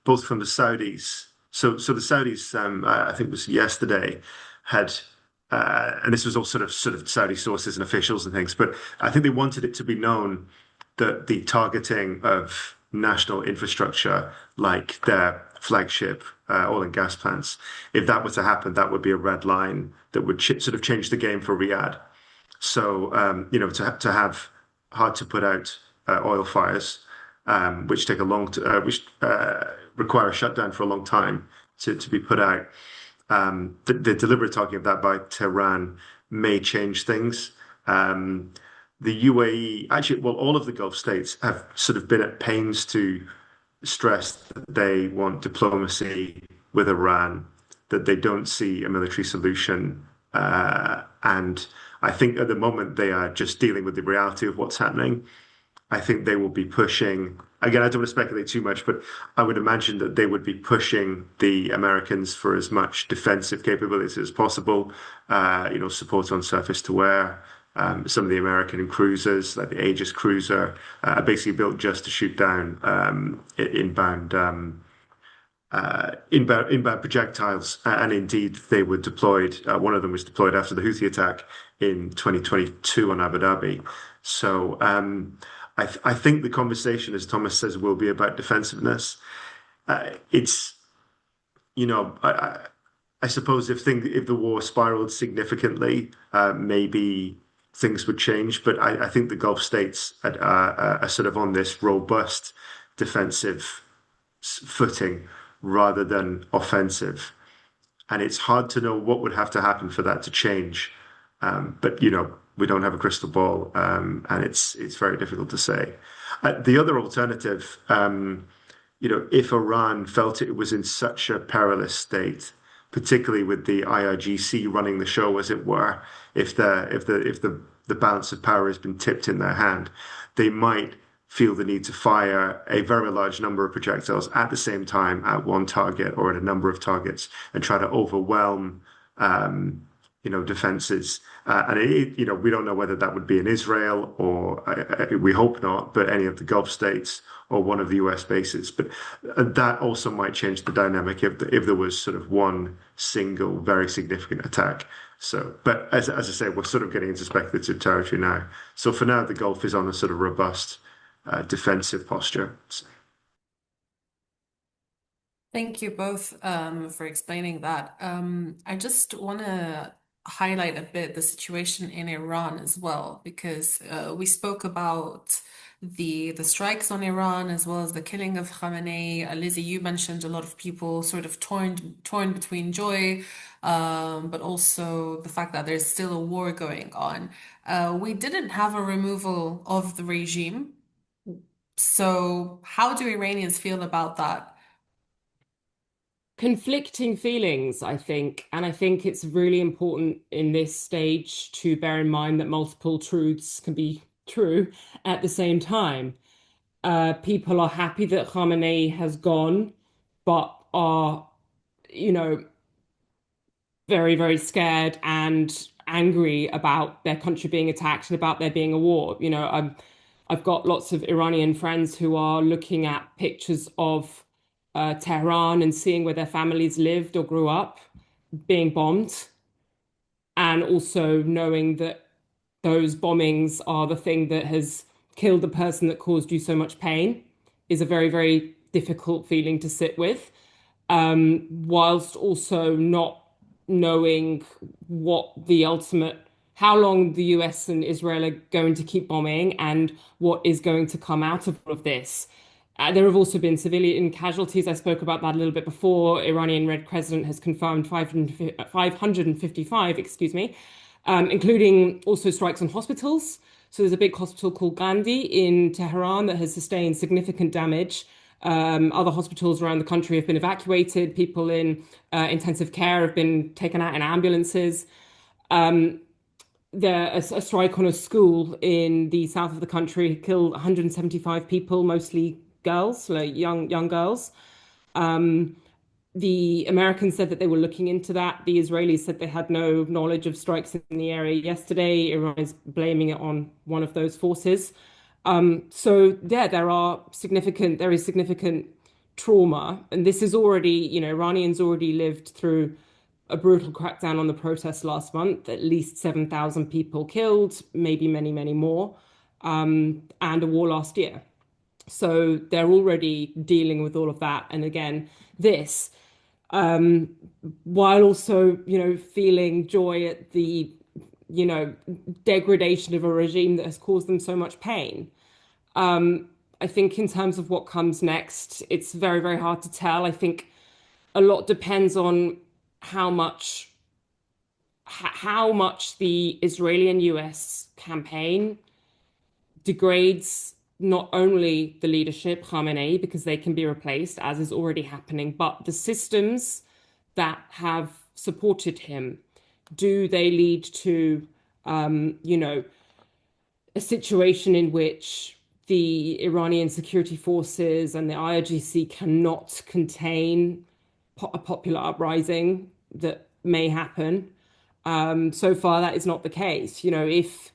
both from the Saudis. So the Saudis, I think it was yesterday, had and this was all sort of Saudi sources and officials and things, but I think they wanted it to be known that the targeting of national infrastructure, like their flagship oil and gas plants, if that were to happen, that would be a red line that would sort of change the game for Riyadh. So, to have hard to put out oil fires, which take a which require a shutdown for a long time to be put out. The deliberate talking of that by Tehran may change things. The UAE, actually, well, all of the Gulf states have sort of been at pains to stress that they want diplomacy with Iran, that they don't see a military solution. And I think at the moment they are just dealing with the reality of what's happening. I think they will be pushing, again, I don't want to speculate too much, but I would imagine that they would be pushing the Americans for as much defensive capability as possible, support on surface to air. Some of the American cruisers, like the Aegis cruiser, are basically built just to shoot down inbound projectiles, and indeed they were deployed. One of them was deployed after the Houthi attack in 2022 on Abu Dhabi. So I think the conversation, as Thomas says, will be about defensiveness. It's I suppose if the war spiraled significantly, maybe things would change. But I think the Gulf states are sort of on this robust defensive footing rather than offensive. And it's hard to know what would have to happen for that to change. But we don't have a crystal ball, and it's very difficult to say. The other alternative, if Iran felt it was in such a perilous state, particularly with the IRGC running the show, as it were, if the balance of power has been tipped in their hand, they might feel the need to fire a very large number of projectiles at the same time at one target or at a number of targets and try to overwhelm, defenses. And we don't know whether that would be in Israel or we hope not, but any of the Gulf states or one of the US bases. But that also might change the dynamic if there was sort of one single very significant attack. So, but as I say, we're sort of getting into speculative territory now. So for now, the Gulf is on a sort of robust defensive posture. Thank you both for explaining that. I just want to highlight a bit the situation in Iran as well, because we spoke about the strikes on Iran as well as the killing of Khamenei. Lizzie, you mentioned a lot of people sort of torn between joy, but also the fact that there's still a war going on. We didn't have a removal of the regime. So how do Iranians feel about that? Conflicting feelings, I think. And I think it's really important in this stage to bear in mind that multiple truths can be true at the same time. People are happy that Khamenei has gone, but are, you know, very, very scared and angry about their country being attacked and about there being a war. I've got lots of Iranian friends who are looking at pictures of Tehran and seeing where their families lived or grew up being bombed, and also knowing that those bombings are the thing that has killed the person that caused you so much pain is a very, very difficult feeling to sit with, whilst also not knowing how long the US and Israel are going to keep bombing and what is going to come out of all of this. There have also been civilian casualties. I spoke about that a little bit before. Iranian Red Crescent has confirmed 555, excuse me, including also strikes on hospitals. So there's a big hospital called Gandhi in Tehran that has sustained significant damage. Other hospitals around the country have been evacuated. People in intensive care have been taken out in ambulances. A strike on a school in the south of the country killed 175 people, mostly girls, like young girls. The Americans said that they were looking into that. The Israelis said they had no knowledge of strikes in the area yesterday. Iran is blaming it on one of those forces. So yeah, there is significant trauma, and this is already, Iranians already lived through a brutal crackdown on the protests last month, at least 7,000 people killed, maybe many, many more, and a war last year. So they're already dealing with all of that. And again, this, while also, feeling joy at the, degradation of a regime that has caused them so much pain. I think in terms of what comes next, it's very, very hard to tell. I think a lot depends on how much the Israeli and US campaign degrades not only the leadership, Khamenei, because they can be replaced, as is already happening, but the systems that have supported him. Do they lead to, a situation in which the Iranian security forces and the IRGC cannot contain a popular uprising that may happen? So far, that is not the case. If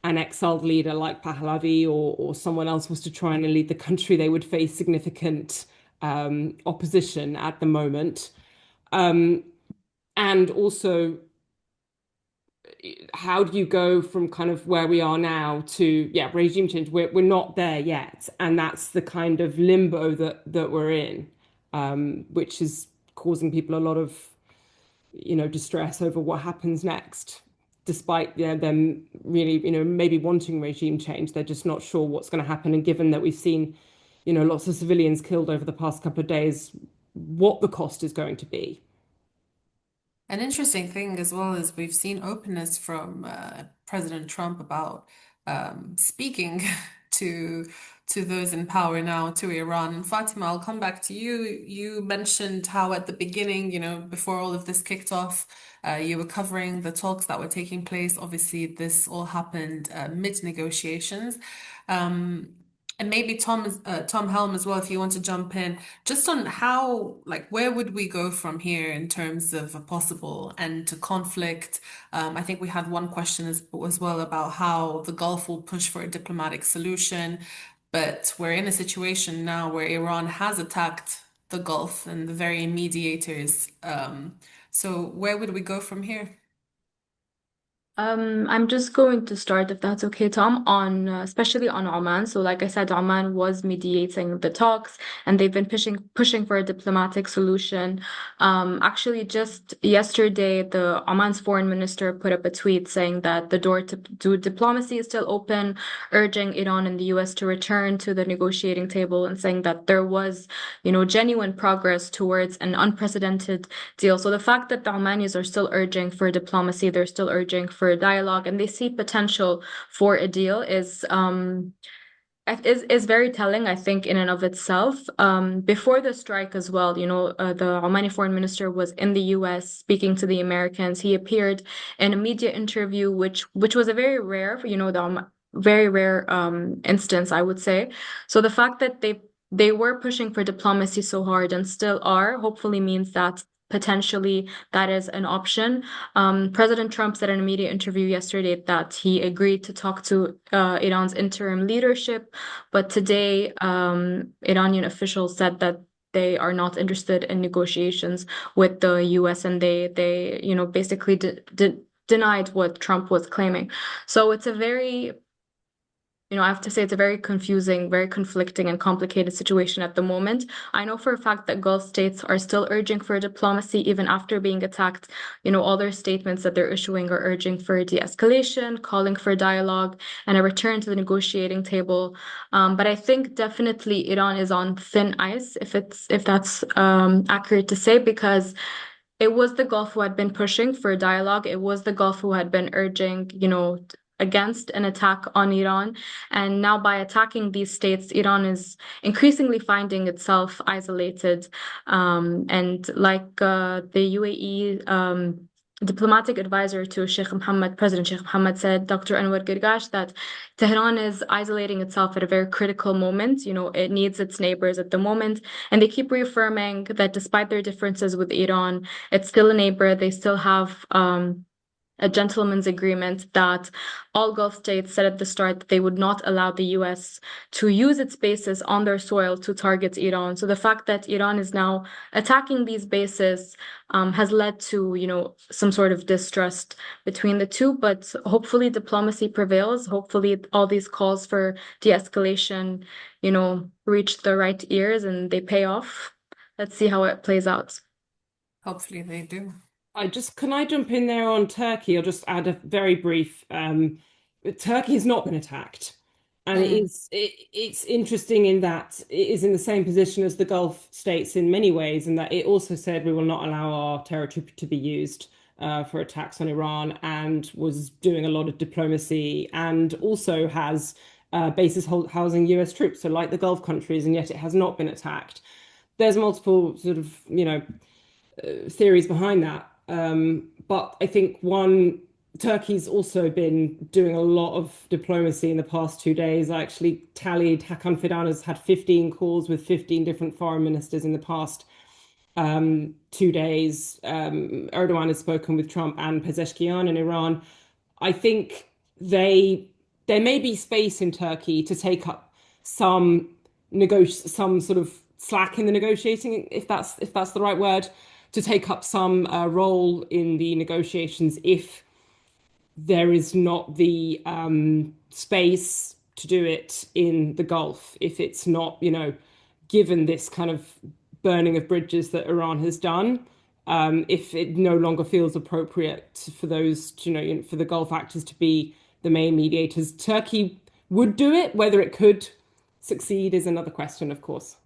an exiled leader like Pahlavi or someone else was to try and lead the country, they would face significant opposition at the moment. And also, how do you go from kind of where we are now to, regime change? We're not there yet. And that's the kind of limbo that we're in, which is causing people a lot of, distress over what happens next. Despite them really, maybe wanting regime change, they're just not sure what's going to happen. And given that we've seen, lots of civilians killed over the past couple of days, what the cost is going to be. An interesting thing as well is we've seen openness from President Trump about speaking to those in power now, to Iran. And Fatima, I'll come back to you. You mentioned how at the beginning, before all of this kicked off, you were covering the talks that were taking place. Obviously, this all happened mid-negotiations. And maybe Tom Helm as well, if you want to jump in, just on how, like, where would we go from here in terms of a possible end to conflict? I think we had one question as well about how the Gulf will push for a diplomatic solution, but we're in a situation now where Iran has attacked the Gulf and the very mediators. So where would we go from here? I'm just going to start, if that's okay, Tom, on especially on Oman. So, like I said, Oman was mediating the talks, and they've been pushing for a diplomatic solution. Actually, just yesterday, the Oman's foreign minister put up a tweet saying that the door to diplomacy is still open, urging Iran and the US to return to the negotiating table, and saying that there was, genuine progress towards an unprecedented deal. So the fact that the Omanis are still urging for diplomacy, they're still urging for dialogue, and they see potential for a deal is very telling, I think, in and of itself. Before the strike as well, the Omani foreign minister was in the US speaking to the Americans. He appeared in a media interview, which was a very rare, very rare instance, I would say. So the fact that they were pushing for diplomacy so hard and still are, hopefully means that potentially that is an option. President Trump said in a media interview yesterday that he agreed to talk to Iran's interim leadership, but today Iranian officials said that they are not interested in negotiations with the US, and they basically denied what Trump was claiming. So it's a very I have to say it's a very confusing, very conflicting and complicated situation at the moment. I know for a fact that Gulf states are still urging for diplomacy even after being attacked. All their statements that they're issuing are urging for de-escalation, calling for dialogue and a return to the negotiating table. But I think definitely Iran is on thin ice, if that's accurate to say, because it was the Gulf who had been pushing for dialogue. It was the Gulf who had been urging, against an attack on Iran. And now by attacking these states, Iran is increasingly finding itself isolated. And like the UAE diplomatic advisor to President Sheikh Mohammed said, Dr. Anwar Girgash, that Tehran is isolating itself at a very critical moment. It needs its neighbors at the moment. And they keep reaffirming that despite their differences with Iran, it's still a neighbor. They still have a gentleman's agreement that all Gulf states said at the start that they would not allow the US to use its bases on their soil to target Iran. So the fact that Iran is now attacking these bases has led to, some sort of distrust between the two. But hopefully diplomacy prevails. Hopefully all these calls for de-escalation, reach the right ears and they pay off. Let's see how it plays out. Hopefully they do. Can I jump in there on Turkey? I'll just add a very brief. Turkey has not been attacked, and it's interesting in that it is in the same position as the Gulf states in many ways, in that it also said we will not allow our territory to be used for attacks on Iran, and was doing a lot of diplomacy, and also has bases housing US troops, so like the Gulf countries, and yet it has not been attacked. There's multiple sort of, theories behind that. But I think Turkey's also been doing a lot of diplomacy in the past 2 days. I actually tallied, Hakan Fidan has had 15 calls with 15 different foreign ministers in the past 2 days. Erdogan has spoken with Trump and Pezeshkian in Iran. I think there may be space in Turkey to take up some sort of slack in the negotiating, if that's the right word, to take up some role in the negotiations if there is not the space to do it in the Gulf, if it's not, given this kind of burning of bridges that Iran has done, if it no longer feels appropriate for those, for the Gulf actors to be the main mediators. Turkey would do it. Whether it could succeed is another question, of course.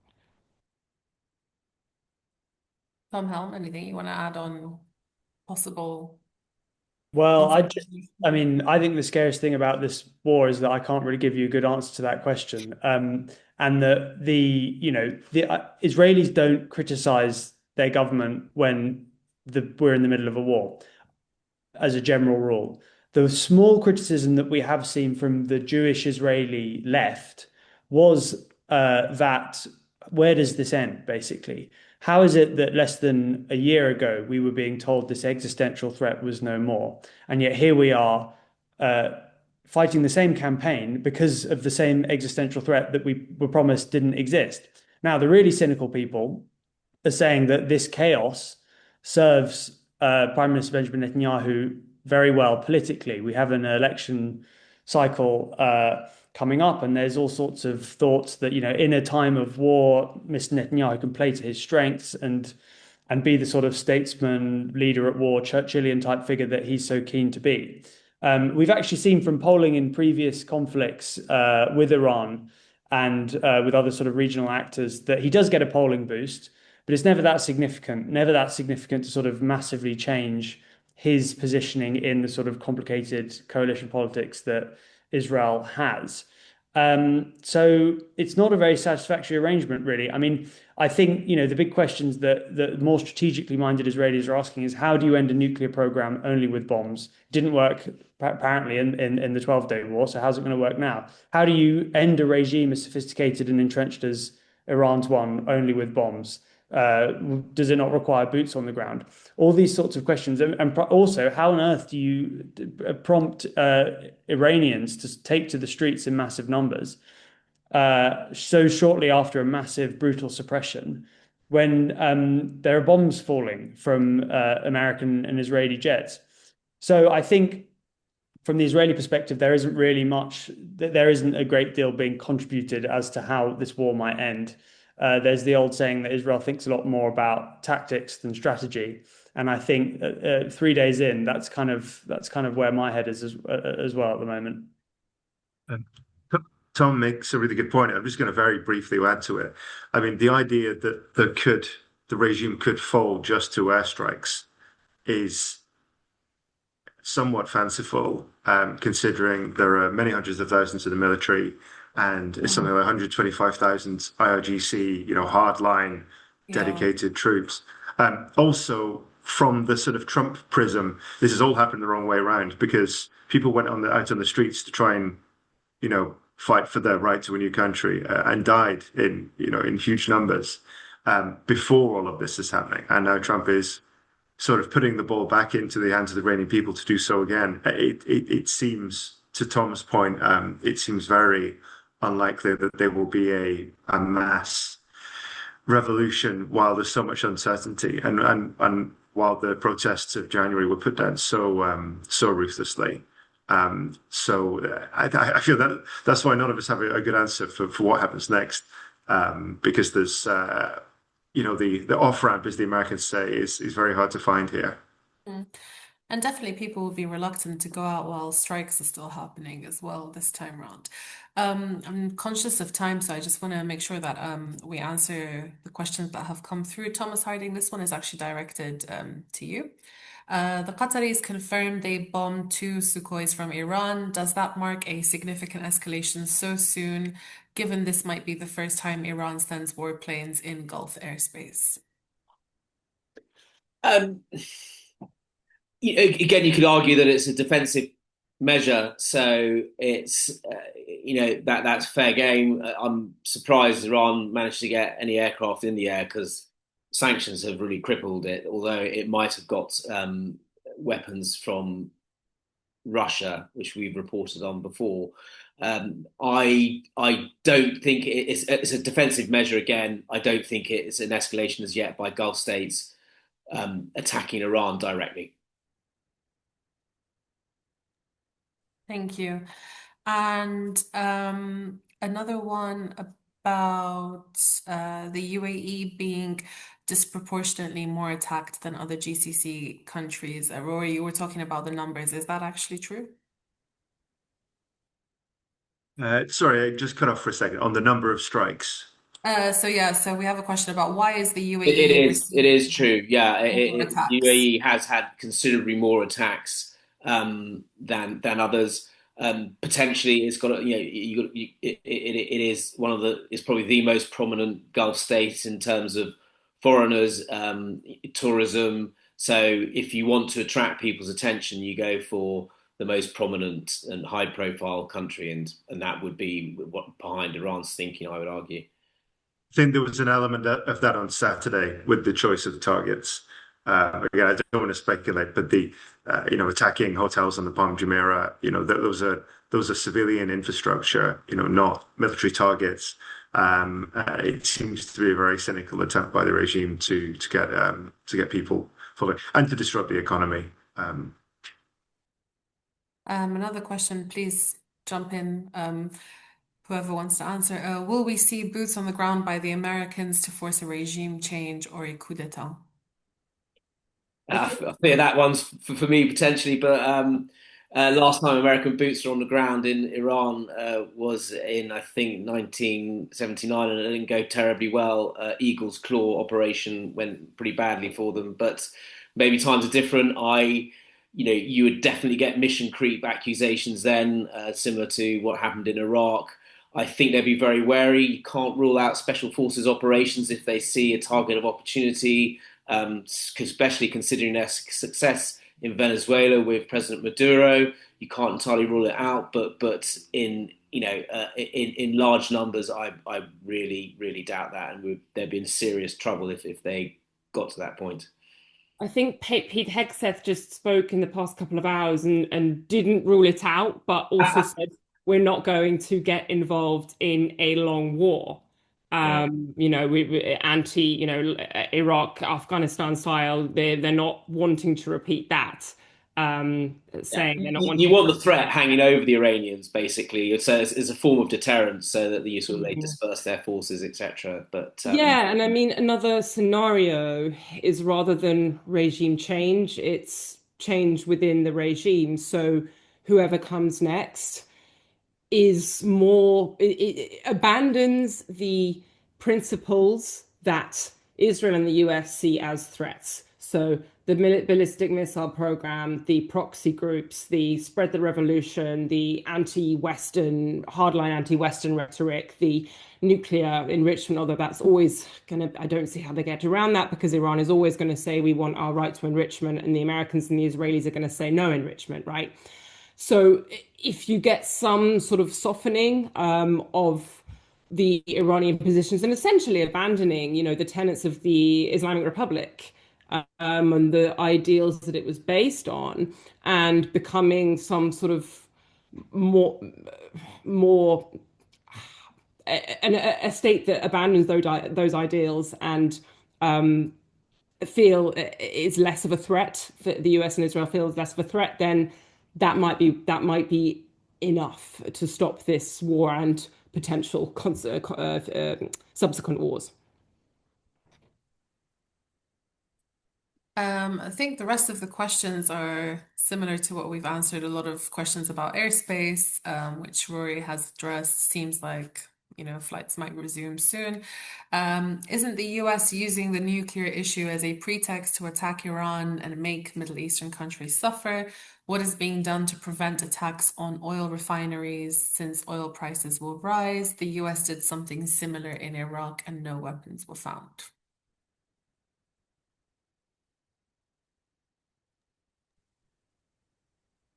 Tom Helm, anything you want to add on possible? Well, I think the scariest thing about this war is that I can't really give you a good answer to that question. And that the Israelis don't criticize their government when we're in the middle of a war, as a general rule. The small criticism that we have seen from the Jewish Israeli left was that where does this end, basically? How is it that less than a year ago we were being told this existential threat was no more? And yet here we are fighting the same campaign because of the same existential threat that we were promised didn't exist. Now, the really cynical people are saying that this chaos serves Prime Minister Benjamin Netanyahu very well politically. We have an election cycle coming up, and there's all sorts of thoughts that, in a time of war, Mr. Netanyahu can play to his strengths and be the sort of statesman, leader at war, Churchillian type figure that he's so keen to be. We've actually seen from polling in previous conflicts with Iran and with other sort of regional actors that he does get a polling boost, but it's never that significant to sort of massively change his positioning in the sort of complicated coalition politics that Israel has. So it's not a very satisfactory arrangement, really. I mean, I think, the big questions that the more strategically minded Israelis are asking is, how do you end a nuclear program only with bombs? It didn't work apparently in the 12-day war, so how's it going to work now? How do you end a regime as sophisticated and entrenched as Iran's one only with bombs? Does it not require boots on the ground? All these sorts of questions. And also, how on earth do you prompt Iranians to take to the streets in massive numbers so shortly after a massive, brutal suppression when there are bombs falling from American and Israeli jets? So I think from the Israeli perspective, there isn't really much, there isn't a great deal being contributed as to how this war might end. There's the old saying that Israel thinks a lot more about tactics than strategy, and I think 3 days in, that's kind of where my head is as well at the moment. Um, Tom makes a really good point. I'm just going to very briefly add to it. I mean, the idea that the regime could fall just to airstrikes is somewhat fanciful, considering there are many hundreds of thousands in the military and it's something like 125,000 IRGC, hardline Yeah. dedicated troops. Also, from the sort of Trump prism, this has all happened the wrong way around because people went out on the streets to try and fight for their right to a new country and died in huge numbers before all of this is happening. And now Trump is sort of putting the ball back into the hands of the Iranian people to do so again. It seems, to Tom's point, it seems very unlikely that there will be a mass revolution while there's so much uncertainty and while the protests of January were put down so ruthlessly. I feel that that's why none of us have a good answer for what happens next, because there's the off ramp, as the Americans say, is very hard to find here. Mm. And definitely people will be reluctant to go out while strikes are still happening as well this time around. I'm conscious of time, so I just want to make sure that we answer the questions that have come through. Thomas Harding, this one is actually directed to you. The Qataris confirmed they bombed 2 Sukhois from Iran. Does that mark a significant escalation so soon, given this might be the first time Iran sends warplanes in Gulf airspace? Um, Again, you could argue that it's a defensive measure, so it's that's fair game. I'm surprised Iran managed to get any aircraft in the air because sanctions have really crippled it. Although it might have got weapons from Russia, which we've reported on before. I don't think it's a defensive measure. Again, I don't think it's an escalation as yet by Gulf states attacking Iran directly. Thank you. And another one about the UAE being disproportionately more attacked than other GCC countries. Rory, you were talking about the numbers. Is that actually true? Sorry, I just cut off for a second on the number of strikes. So we have a question about why is the It UAE is. It is receiving true. Yeah, more attacks? UAE has had considerably more attacks than others. Potentially, it's got it is one of the it's probably the most prominent Gulf state in terms of foreigners, tourism. So if you want to attract people's attention, you go for the most prominent and high profile country, and that would be what behind Iran's thinking, I would argue. I think there was an element of that on Saturday with the choice of targets. Again, I don't want to speculate, but the attacking hotels on the Palm Jumeirah, those are civilian infrastructure, not military targets. It seems to be a very cynical attempt by the regime to get people following and to disrupt the economy. Another question, please jump in. Whoever wants to answer. Will we see boots on the ground by the Americans to force a regime change or a coup d'etat? I I think fear that one's for me potentially, but last time American boots were on the ground in Iran was in I think 1979, and it didn't go terribly well. Eagle's Claw operation went pretty badly for them, but maybe times are different. You would definitely get mission creep accusations then, similar to what happened in Iraq. I think they'd be very wary. You can't rule out special forces operations if they see a target of opportunity, especially considering their success in Venezuela with President Maduro. You can't entirely rule it out, but in large numbers, I really doubt that, and they'd be in serious trouble if they got to that point. I think Pete Hegseth just spoke in the past couple of hours and didn't rule it out, but also said we're not going to get involved in a long war. Yeah. We anti, Iraq, Afghanistan style. They're not wanting to repeat that. saying they're not You wanting. want the threat hanging over the Iranians, basically. So it's a form of deterrence, so that the sort of they disperse their forces, etc. But Yeah, and I mean, another scenario is rather than regime change, it's change within the regime. So whoever comes next is more, it abandons the principles that Israel and the US see as threats. So the ballistic missile program, the proxy groups, the spread the revolution, the anti-Western, hardline anti-Western rhetoric, the nuclear enrichment, although that's always going to, I don't see how they get around that, because Iran is always going to say we want our right to enrichment, and the Americans and the Israelis are going to say no enrichment, right? So if you get some sort of softening of the Iranian positions and essentially abandoning, the tenets of the Islamic Republic and the ideals that it was based on, and becoming some sort of more a state that abandons those ideals and feel is less of a threat, the US and Israel feels less of a threat, then that might be enough to stop this war and potential subsequent wars. I think the rest of the questions are similar to what we've answered. A lot of questions about airspace, which Rory has addressed. Seems like, flights might resume soon. Isn't the US using the nuclear issue as a pretext to attack Iran and make Middle Eastern countries suffer? What is being done to prevent attacks on oil refineries since oil prices will rise? The US did something similar in Iraq and no weapons were found.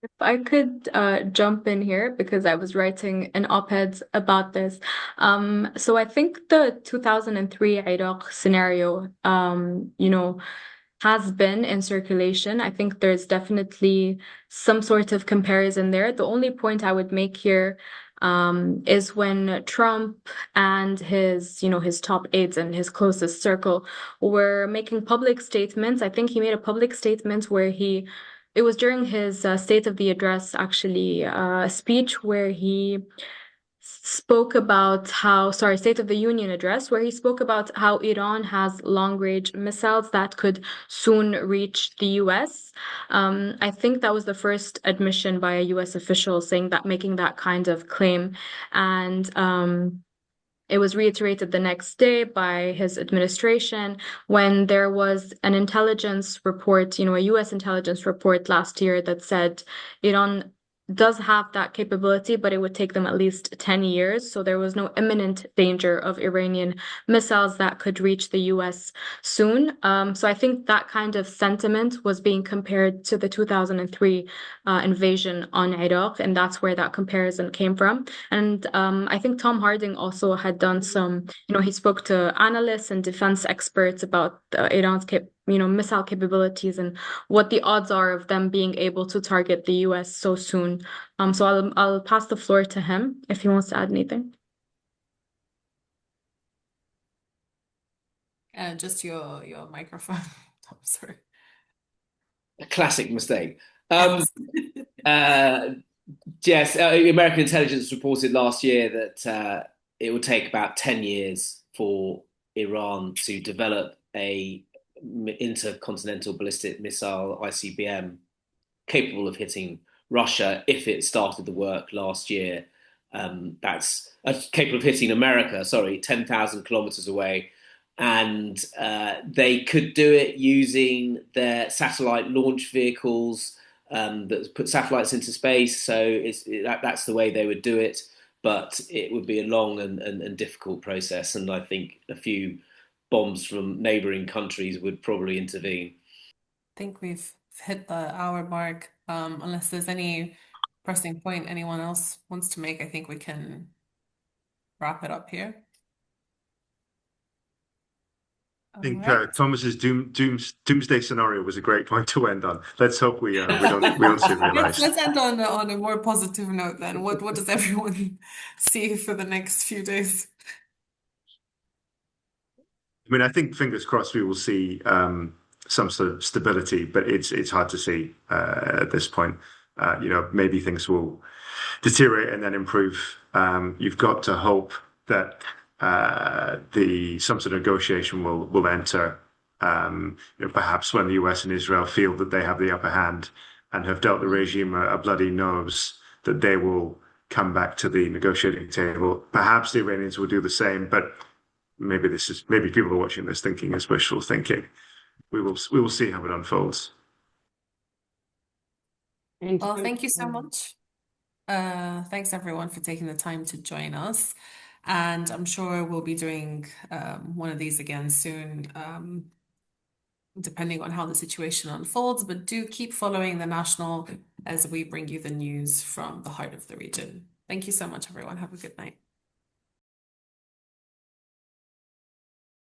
If I could jump in here because I was writing an op-ed about this. So I think the 2003 Iraq scenario, has been in circulation. I think there's definitely some sort of comparison there. The only point I would make here is when Trump and his top aides and his closest circle were making public statements. I think he made a public statement where it was during his State of the Address, actually, speech where he spoke about State of the Union address, where he spoke about how Iran has long-range missiles that could soon reach the US. I think that was the first admission by a US official making that kind of claim. And it was reiterated the next day by his administration when there was an intelligence report, a US intelligence report last year that said Iran does have that capability, but it would take them at least 10 years. So there was no imminent danger of Iranian missiles that could reach the US soon. So I think that kind of sentiment was being compared to the 2003 invasion on Iraq, and that's where that comparison came from. And I think Tom Harding also had done he spoke to analysts and defense experts about Iran's missile capabilities and what the odds are of them being able to target the US so soon. So I'll pass the floor to him if he wants to add anything. Just your microphone. I'm sorry. a classic mistake. Yes. Yes, American intelligence reported last year that it would take about 10 years for Iran to develop a intercontinental ballistic missile, ICBM, capable of hitting Russia if it started the work last year. That's capable of hitting America, 10,000 kilometers away. And they could do it using their satellite launch vehicles that put satellites into space. So that's the way they would do it. But it would be a long and difficult process. And I think a few bombs from neighboring countries would probably intervene. I think we've hit the hour mark. Unless there's any pressing point anyone else wants to make, I think we can wrap it up here. I think All right. Thomas's doomsday scenario was a great point to end on. Let's hope we don't see it realized. Let's end on a more positive note then. What does everyone see for the next few days? I mean, I think fingers crossed we will see some sort of stability, but it's hard to see at this point. Maybe things will deteriorate and then improve. You've got to hope that the some sort of negotiation will enter. Perhaps when the US and Israel feel that they have the upper hand and have dealt the regime a bloody nose, that they will come back to the negotiating table. Perhaps the Iranians will do the same, but maybe people are watching this thinking is wishful thinking. We will see how it unfolds. Well, thank you so much. Thanks everyone for taking the time to join us. And I'm sure we'll be doing one of these again soon, depending on how the situation unfolds. But do keep following the National as we bring you the news from the heart of the region. Thank you so much, everyone. Have a good night.